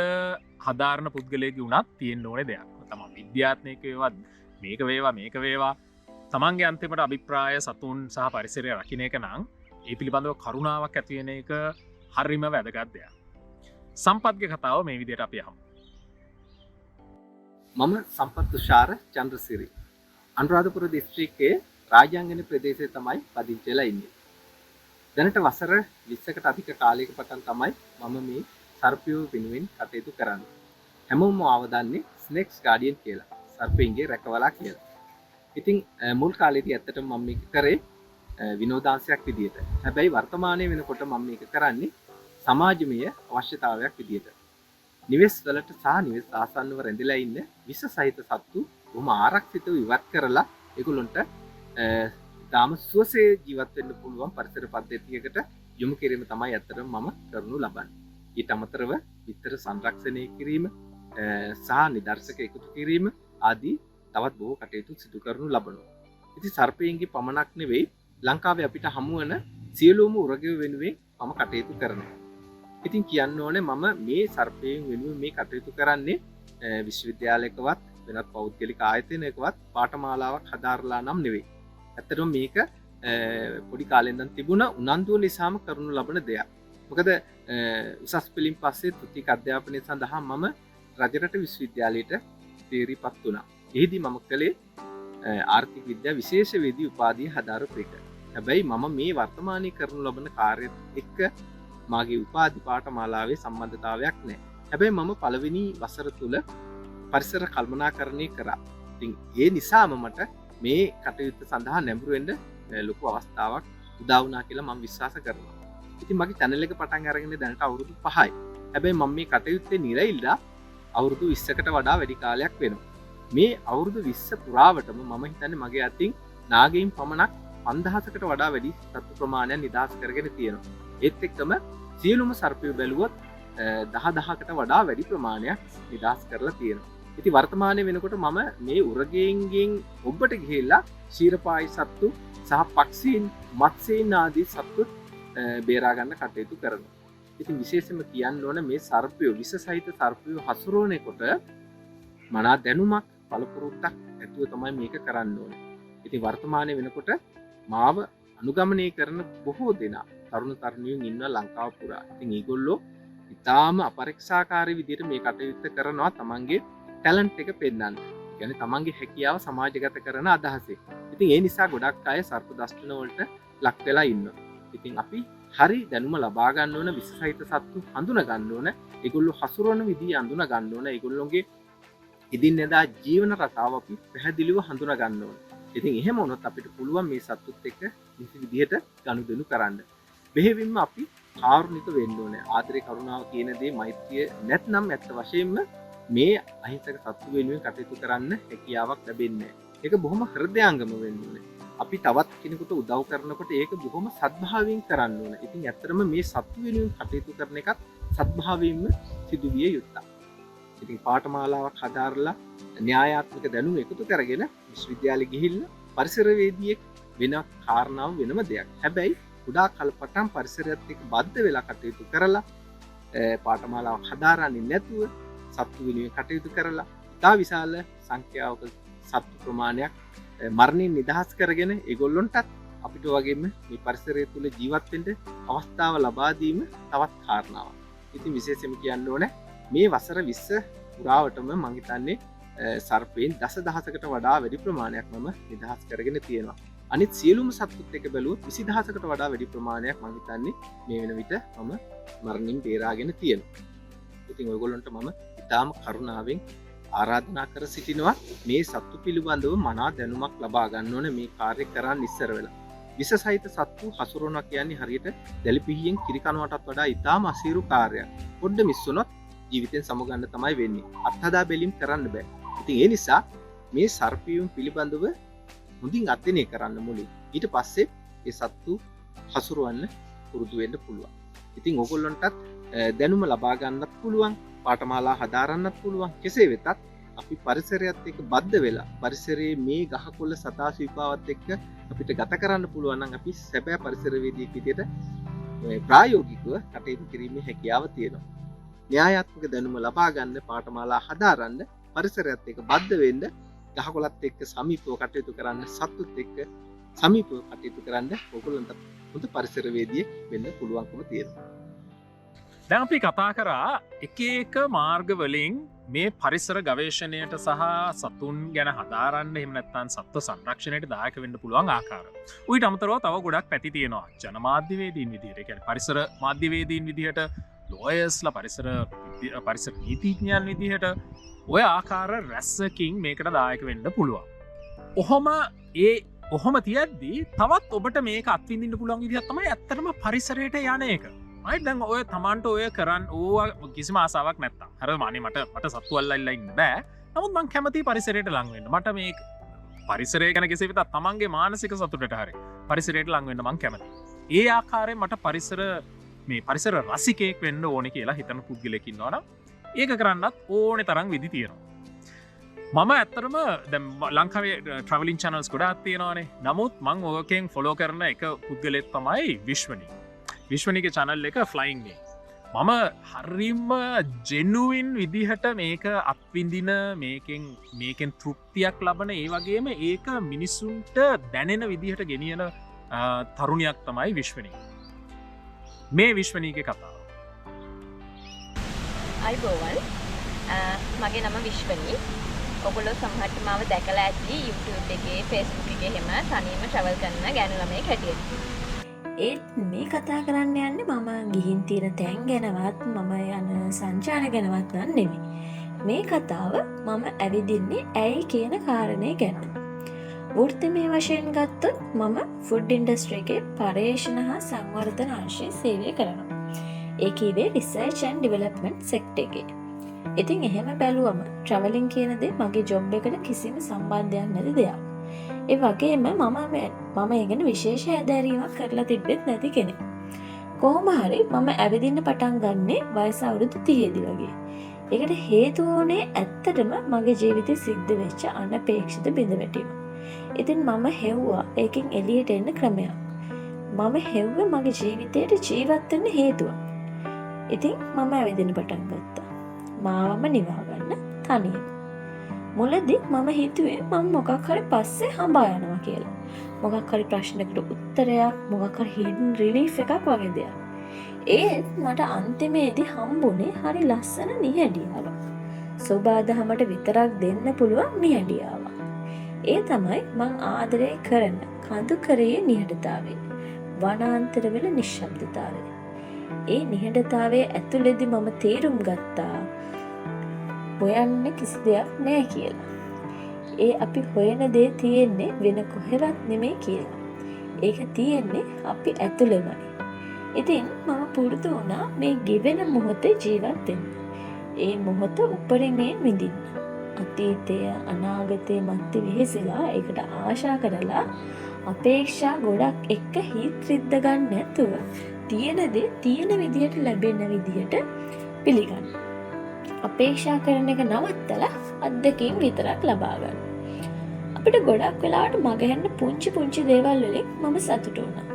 හදාරණ පුද්ගලයකි වුණත් තියෙන් ඕන දෙයක් තම විද්‍යාත්නයකවත් මේක වේවා තමන්ගේ අන්තිමට අභිප්‍රාය සතුන් සහ පරිසරය රකින එක නං ඒ පිළිබඳව කරුණාවක් ඇතිවෙන එක හරිම වැදගත් දෙයක් සම්පත්ගේ කතාව මේ විදියට අපි හම් මම සම්පත් තුෂාර චන්ද්‍රසිරි අනුරාධපුර දිස්ත්‍රික්කයේ රාජාංගන ප්‍රදේශයේ තමයි පදිංචි වෙලා ඉන්නේ. දැනට වසර 20කට අධික කාලයක පටන් තමයි මම මේ සර්පයෝ වෙනුවෙන් කටයුතු කරන්නේ. හැමෝම ආවදන්නේ ස්නේක්ස් ගාඩියන් කියලා. සර්පයින්ගේ රැකවලා කියලා. ඉතින් මුල් කාලේදී ඇත්තටම මම මේක කරේ විනෝදාංශයක් විදියට. හැබැයි වර්තමානයේ වෙනකොට මම මේක කරන්නේ සමාජමය අවශ්‍යතාවයක් විදියට. නිවෙස් වලට සහ නිවෙස් ආසන්නව රැඳිලා ඉන්න විස සහිත සත්තු බොහොම ආරක්ෂිතව ඉවත් කරලා ඒගොල්ලන්ට තාම සුවසේ ජීවත් වෙන්න පුළුවන් පරිසර පද්ධතියකට යොමු කිරීම තමයි ඇත්තටම මම කරනු ලබන්නේ. ඊට අමතරව විතර සංරක්ෂණය කිරීම සහ නිදර්ශක එකතු කිරීම ආදී තවත් බොහෝ කටයුතු සිදු කරනු ලබනවා. ඉතින් සර්පයින්ගේ පමණක් නෙවෙයි ලංකාවේ අපිට හමු වන සියලුම උරගයෝ වෙනුවෙන් මම කටයුතු කරනවා. ඉතින් කියන්න ඕනේ මම මේ සර්පයන් වෙනුවෙන් මේ කටයුතු කරන්නේ විශ්වවිද්‍යාලයකවත් වෙනත් පෞද්ගලික ආයතනයකවත් පාඨමාලාවක් හදාරලා නම් නෙවෙයි. ඇත්තටම මේක පොඩි කාලෙන් ඉඳන් තිබුණ උනන්දුව නිසාම කරනු ලබන දෙයක්. මොකද උසස් පෙළින් පස්සේ තෘතීක අධ්‍යාපනය සඳහා මම රජරට විශ්වවිද්‍යාලයට තීරීපත් වුණා. එහිදී මම කළේ ආර්ථික විද්‍යා විශේෂවේදී උපාධිය හදාරපු එක. හැබැයි මම මේ වර්තමානයේ කරනු ලබන කාර්යයත් එක්ක මාගේ උපාධි පාඨමාලාවේ සම්බන්ධතාවයක් නැහැ. හැබැයි මම පළවෙනි වසර තුල පරිසර කල්පනාකරණය කරා. ඉතින් ඒ නිසාම මට මේ කටයුත්ත සඳහා නැඹුරු වෙන්න ලොකු අවස්ථාවක් උදා වුණා කියලා මම විශ්වාස කරනවා. ඉතින් මගේ channel එක පටන් අරගෙන දැනට අවුරුදු 5යි. හැබැයි මම මේ කටයුත්තේ නිරයිලා අවුරුදු 20කට වඩා වැඩි කාලයක් වෙනවා. මේ අවුරුදු 20 පුරාවටම මම හිතන්නේ මගේ අතින් නාගයින් පමණක් 5000කට වඩා වැඩි සත්තු ප්‍රමාණයක් නිදහස් කරගෙන තියෙනවා. ඒත් එක්කම සියලුම සර්පයෝ බැලුවොත් 10000කට වඩා වැඩි ප්‍රමාණයක් නිදහස් කරලා තියෙනවා. ඉතින් වර්තමානයේ වෙනකොට මම මේ උරගයන්ගෙන් ඔබට ගිහිල්ලා ශීරපායි සත්තු සහ පක්ෂීන් මත්ස්‍යයන් ආදී සත්තු බේරා ගන්න කටයුතු කරනවා. ඉතින් විශේෂයෙන්ම කියන්න ඕන මේ සර්පයෝ විස සහිත සර්පයෝ හසුරුවනකොට මනා දැනුමක් පළපුරුද්දක් ඇතුව තමයි මේක කරන්න ඕනේ. ඉතින් වර්තමානයේ වෙනකොට මාව අනුගමනය කරන බොහෝ දෙනා තරුණ තරුණියන් ඉන්න ලංකාව පුරා. ඉතින් ඒගොල්ලෝ ඉතාම අපරීක්ෂාකාරී විදිහට මේ කටයුත්ත කරනවා තමන්ගේ ටැලන්ට් එක පෙන්නන්න. කියන්නේ තමන්ගේ හැකියාව සමාජගත කරන අදහසෙන්. ඉතින් ඒ නිසා ගොඩක් අය සර්ප දෂ්ටන වලට ලක් වෙලා ඉන්නවා. ඉතින් අපි හරි දැනුම ලබා ගන්න ඕන විශේෂිත සත්තු හඳුනා ගන්න ඕන. ඒගොල්ලෝ හසුරවන විදිය හඳුනා ගන්න ඕන. ඒගොල්ලෝගේ ඉදින්නෙදා ජීවන රටාව අපි පැහැදිලිව හඳුනා ගන්න ඕන. ඉතින් එහෙම වුණොත් අපිට පුළුවන් මේ සත්තුත් එක්ක කිසි විදිහට ගනුදෙනු කරන්න. බෙහෙවින්ම අපි කාරුණික වෙන්න ඕනේ. ආදරේ කරුණාව කියන දේ මෛත්‍රිය නැත්නම් ඇත්ත වශයෙන්ම මේ අහිංසක සත්තු වෙනුවෙන් කටයුතු කරන්න හැකියාවක් ලැබෙන්නේ නැහැ. ඒක බොහොම හෘදයාංගම වෙන්න ඕනේ. අපි තවත් කෙනෙකුට උදව් කරනකොට ඒක බොහොම සද්භාවයෙන් කරන්න ඕනේ. ඉතින් ඇත්තටම මේ සත්තු වෙනුවෙන් කටයුතු කරන එකත් සද්භාවයෙන්ම සිදුවිය යුතුයි. ඉතින් පාඨමාලාවක් හදාarලා න්‍යායාත්මක දැනුම එකතු කරගෙන විශ්වවිද්‍යාලෙ ගිහිල්ලා පරිසරවේදියෙක් වෙන කාරණාව වෙනම දෙයක්. හැබැයි කුඩා කල්පටන් පරිසරයත් එක්ක බද්ධ වෙලා කටයුතු කරලා පාඨමාලාවක් හදාරන්නේ නැතුව සත්තු වෙනුවෙන් කටයුතු කරලා ඉතා විශාල සංඛ්‍යාවක සත්තු ප්‍රමාණයක් මරණින් නිදහස් කරගෙන ඒගොල්ලොන්ටත් අපිට වගේම මේ පරිසරය තුළ ජීවත් වෙන්න අවස්ථාව ලබා දීම තවත් කාරණාවක්. ඉතින් විශේෂයෙන්ම කියන්න ඕනේ මේ වසර 20 පුරාවටම මම හිතන්නේ සර්පයන් දසදහසකට වඩා වැඩි ප්‍රමාණයක් මම නිදහස් කරගෙන තියෙනවා. අනිත් සියලුම සත්තුත් එක්ක බැලුවොත් 20000කට වඩා වැඩි ප්‍රමාණයක් මම හිතන්නේ මේ වෙන විට මම මරණින් බේරාගෙන තියෙනවා. ඉතින් ඔයගොල්ලන්ට මම ඉතාම කරුණාවෙන් ආරාධනා කර සිටිනවා මේ සත්තු පිළිබඳව මනා දැනුමක් ලබා ගන්න ඕන මේ කාර්ය කරන්න ඉස්සර වෙලා. විස සහිත සත්තු හසුරුවනවා කියන්නේ හරියට දැලිපිහියෙන් කිරි කනවටත් වඩා ඉතාම අසීරු කාර්යයක්. පොඩ්ඩ මිස් වුණොත් ජීවිතෙන් සමුගන්න තමයි වෙන්නේ. අත්හදා බැලීම් කරන්න බෑ. ඉතින් ඒ නිසා මේ සර්පියුම් පිළිබඳව හොඳින් අධ්‍යයනය කරන්න මුලින්. ඊට පස්සේ ඒ සත්තු හසුරුවන්න පුරුදු වෙන්න පුළුවන්. ඉතින් ඕගොල්ලන්ටත් දැනුම ලබා ගන්නත් පුළුවන්, පාඨමාලා හදාරන්නත් පුළුවන්. කෙසේ වෙතත් අපි පරිසරයත් එක්ක බද්ධ වෙලා පරිසරයේ මේ ගහකොළ සතා සිව්පාවත් එක්ක අපිට ගත කරන්න පුළුවන් නම් අපි සැබෑ පරිසරවේදියෙක් විදියට ප්‍රායෝගිකව කටයුතු කිරීමේ හැකියාව තියෙනවා. න්‍යායාත්මක දැනුම ලබා ගන්න, පාඨමාලා හදාරන්න, පරිසරයත් එක්ක බද්ධ වෙන්න, ගහකොළත් එක්ක සමීපව කටයුතු කරන්න, සත්තුත් එක්ක සමීපව කටයුතු කරන්න ඕගොල්ලන්ට හොඳ පරිසරවේදියෙක් වෙන්න පුළුවන්කම තියෙනවා. දැන් අපි කතා කරා එක මාර්ග වලින් මේ පරිසර ගවේෂණයට සහ සතුන් ගැන හදාරන්න එහෙම නැත්නම් සත්ත්ව සංරක්ෂණයට දායක වෙන්න පුළුවන් ආකාර. ඌට අමතරව තව ගොඩක් පැති තියෙනවා. ජනමාධ්‍යවේදීන් විදිහට, ඒ කියන්නේ පරිසර මාධ්‍යවේදීන් විදිහට, ලෝයර්ස්ලා පරිසර නීතිඥයන් විදිහට ඔය ආකාර රැස්සකින් මේකට දායක වෙන්න පුළුවන්. ඔහොම තියද්දී තවත් ඔබට මේක අත්විඳින්න පුළුවන් විදිහක් තමයි ඇත්තටම පරිසරයට යන එක. දැන් ඔය තමන්ට ඔය කරන්න ඕ කිසිම ආසාවක් නැත්තා. හර මානේ මට සත්තු අල්ලලා ඉන්න බෑ. නමුත් මං කැමති පරිසරයට ලං වෙන්න. මට මේ පරිසරය ගැන කෙසේ වෙතත් තමන්ගේ මානසික සතුටට හරි පරිසරයට ලං වෙන්න මං කැමති. ඒ ආකාරයෙන් මට පරිසර රසිකයෙක් වෙන්න ඕනේ කියලා හිතන පුද්ගලයෙක් ඉන්නවා නම් ඒක කරන්නත් ඕනේ තරම් විදි තියෙනවා. මම ඇත්තරම දැන් ලංකාවේ ට්‍රැවලින් channels ගොඩාක් තියෙනවානේ. නමුත් මං ඕකෙන් ෆලෝ කරන එක පුද්ගලෙක් තමයි විශ්වනික channel එක ෆ්ලයින්ග් මේ. මම හරිම ජෙනුවින් විදිහට මේක අත්විඳින, මේකෙන් තෘප්තියක් ලබන, ඒ වගේම ඒක මිනිස්සුන්ට දැනෙන විදිහට ගෙනියන තරුණයක් තමයි විශ්වනික. මේ විශ්වනිකේ කතාව. අයිබෝවන්, මගේ නම විශ්වනී. ඔගොල්ලෝ සමහරට මාව දැකලා ඇති YouTube එකේ, Facebook එකේ හැම තනියම travel කරන ගෑනු ළමයෙක් හැටියට. ඒත් මේ කතා කරන්න යන්නේ මම ගිහින් තියෙන තැන් ගැනවත්, මම යන සංචාර ගැනවත් නෙමෙයි. මේ කතාව මම ඇවිදින්නේ ඇයි කියන කාරණේ ගැන. වෘත්තිමය වශයෙන් ගත්තොත් මම ෆුඩ් ඉන්ඩස්ට්‍රි එකේ පර්යේෂණ හා සංවර්ධන අංශයේ සේවය කරනවා. ඒ කිව්වේ රිසර්ච් ඇන්ඩ් ඩෙවලොප්මන්ට් සෙක්ටර් එකේ. ඉතින් එහෙම බැලුවම ට්‍රැවලින් කියන දේ මගේ ජොබ් එකට කිසිම සම්බන්ධයක් නැති දෙයක්. ඒ වගේම මම ඉගෙන විශේෂ හැදෑරීමක් කරලා තිබෙත් නැති කෙනෙක්. කොහොම හරි මම ඇවිදින්න පටන් ගන්නේ වයස අවුරුදු 30 වගේ. ඒකට හේතුව වුණේ ඇත්තටම මගේ ජීවිතේ සිද්ධ වෙච්ච අනපේක්ෂිත බිඳවැටීම. ඉතින් මම හෙව්වා ඒකෙන් එළියට එන්න ක්‍රමයක්. මම හෙව්වේ මගේ ජීවිතේට ජීවත් වෙන්න හේතුවක්. ඉතින් මම ඇවිදින්න පටන් ගත්තා. මාවම නිවා ගන්න තනියම. මුලදී මම හිතුවේ මම මොකක් හරි පස්සේ හඹා යනවා කියලා. මොකක් හරි ප්‍රශ්නකට උත්තරයක්, මොකක් හරි හිඩන් රිලීෆ් එකක් වගේ දෙයක්. ඒත් මට අන්තිමේදී හම්බුනේ හරි ලස්සන නිහඬියාවක්. සෝබාදහමට විතරක් දෙන්න පුළුවන් නිහඬියාවක්. ඒ තමයි මං ආදරය කරන කඳුකරයේ නිහඬතාවය. වනාන්තරවල නිශ්ශබ්දතාවය. ඒ නිහඬතාවයේ ඇතුළේදී මම තේරුම් ගත්තා හොයන්න කිසි දෙයක් නෑ කියලා. ඒ අපි හොයන දේ තියෙන්නේ වෙන කොහෙවත් නෙමෙයි කියලා. ඒක තියෙන්නේ අපි ඇතුළෙමයි. ඉතින් මම පුරුදු වුණා මේ ගෙවෙන මොහොතේ ජීවත් වෙන්න. ඒ මොහොත උපරිමයෙන් විඳින්න. අතීතය අනාගතය මැද විහිසලා ඒකට ආශා කරලා අපේක්ෂා ගොඩක් එක්ක හිත රිද්ද ගන්න නැතුව තියෙන දේ තියෙන විදිහට ලැබෙන විදිහට පිළිගන්න. අපේක්ෂා කරන එක නවත්තලා අත්දැකීම් විතරක් ලබා ගන්න. අපිට ගොඩක් වෙලාවට මගහැරෙන පුංචි දේවල් වලින් මම සතුටු වුණා.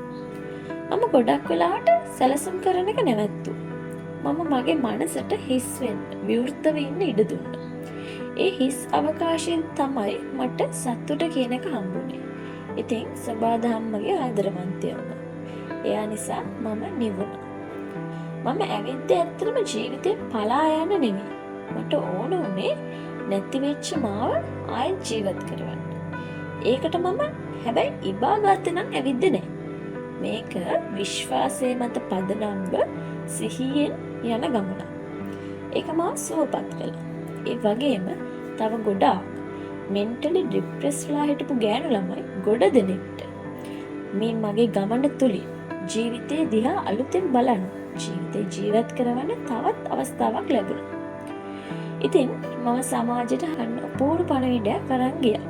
මම ගොඩක් වෙලාවට සැලසුම් කරන එක නැවැත්තුවා. මම මගේ මනසට හිස් වෙන්න, විවෘතව ඉන්න ඉඩ දුන්නා. ඒ හිස් අවකාශයෙන් තමයි මට සතුට කියන එක හම්බුනේ. ඉතින් සබාදහම්මගේ ආදරවන්තය වුණා. එයා නිසා මම නිවුණා. මම ඇවිද්දේ ඇත්තටම ජීවිතේ පලා යන්න නෙමෙයි. මට ඕන උනේ නැති වෙච්ච මාව ආයෙත් ජීවත් කරවන්න. ඒකට මම හැබැයි ඉබා ගත්තේ නම් ඇවිද්දේ නැහැ. මේක විශ්වාසය මත පදනම්ව සිහියෙන් යන ගමනක්. ඒක මාව සුවපත් කළා. ඒ වගේම තව ගොඩාක් මෙන්ටලි ඩිප්‍රෙස්ලා හිටපු ගෑනු ළමයි ගොඩ දෙනෙක්ට මේ මගේ ගමන තුළින් ජීවිතය දිහා අලුතෙන් බලන්න ජීවිතය ජීවත් කරවන්න තවත් අවස්ථාවක් ලැබුණා. ඉතින් මම සමාජයට හන්න පූර්ව පණවිඩයක් කරන් ගියා.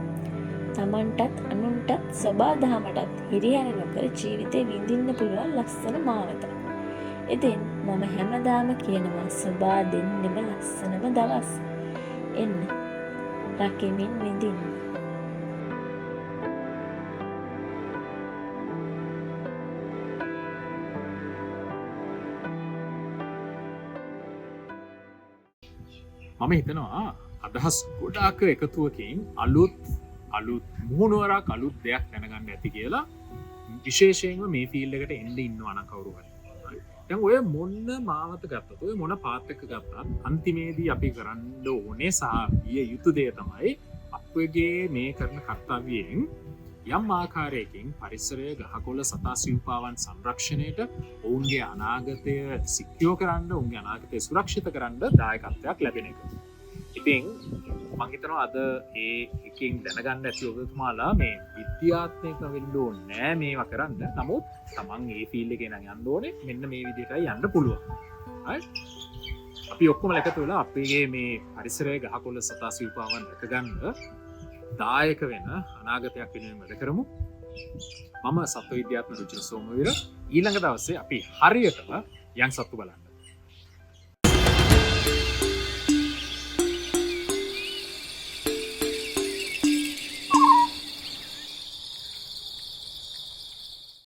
තමන්ටත් අනුන්ටත් සබාදහමටත් හිරිහැර නොකර ජීවිතේ විඳින්න පුළුවන් ලස්සන මාවතක්. ඉතින් මම හැමදාම කියනවා සබා දෙන්නෙම ලස්සනම දවස්. එන්න රකිමින් විඳින්න. මම හිතනවා අදහස් ගොඩාක එකතුවකින් අලුත් මුහුණුවරක් අලුත් දෙයක් දැනගන්න ඇති කියලා විශේෂයෙන්ම මේ ෆීල්ඩ් එකට එන්න ඉන්නවනම් කවුරු හරි. දැන් ඔය මොන්න මාවත ගත්තත් ඔය මොන පාත් එක ගත්තත් අන්තිමේදී අපි කරන්න ඕනේ සහ ඊයේ යුතු දේ තමයි අපගේ මේ කරන කර්තව්‍යයෙන් යම් ආකාරයකින් පරිසරය ගහකොළ සතා සිව්පාවන් සංරක්ෂණයට ඔවුන්ගේ අනාගතය සික්ියෝ කරන්න ඔවුන්ගේ අනාගතය සුරක්ෂිත කරන්න දායකත්වයක් ලැබෙන එක. ඉතින් මං හිතනවා අද ඒ එකකින් දැනගන්න ඇති ඔබතුමාලා මේ විද්‍යාත්මක වෙන්න ඕනේ නෑ මේවා කරන්න. නමුත් තමන් ඒ ෆීල්ඩ් එකේ නම් යන්න ඕනේ. මෙන්න මේ විදිහටයි යන්න පුළුවන්. හරි? අපි ඔක්කොම එකතු වෙලා අපේ මේ පරිසරය ගහකොළ සතා සිව්පාවන් රැකගන්න දායක වෙන අනාගතයක් වෙනුවෙන් වැඩ කරමු. මම සත්ව විද්‍යාත්මක රුචිර සෝමවීර. ඊළඟ දවසේ අපි හරියටම යම් සත්තු බලන්න.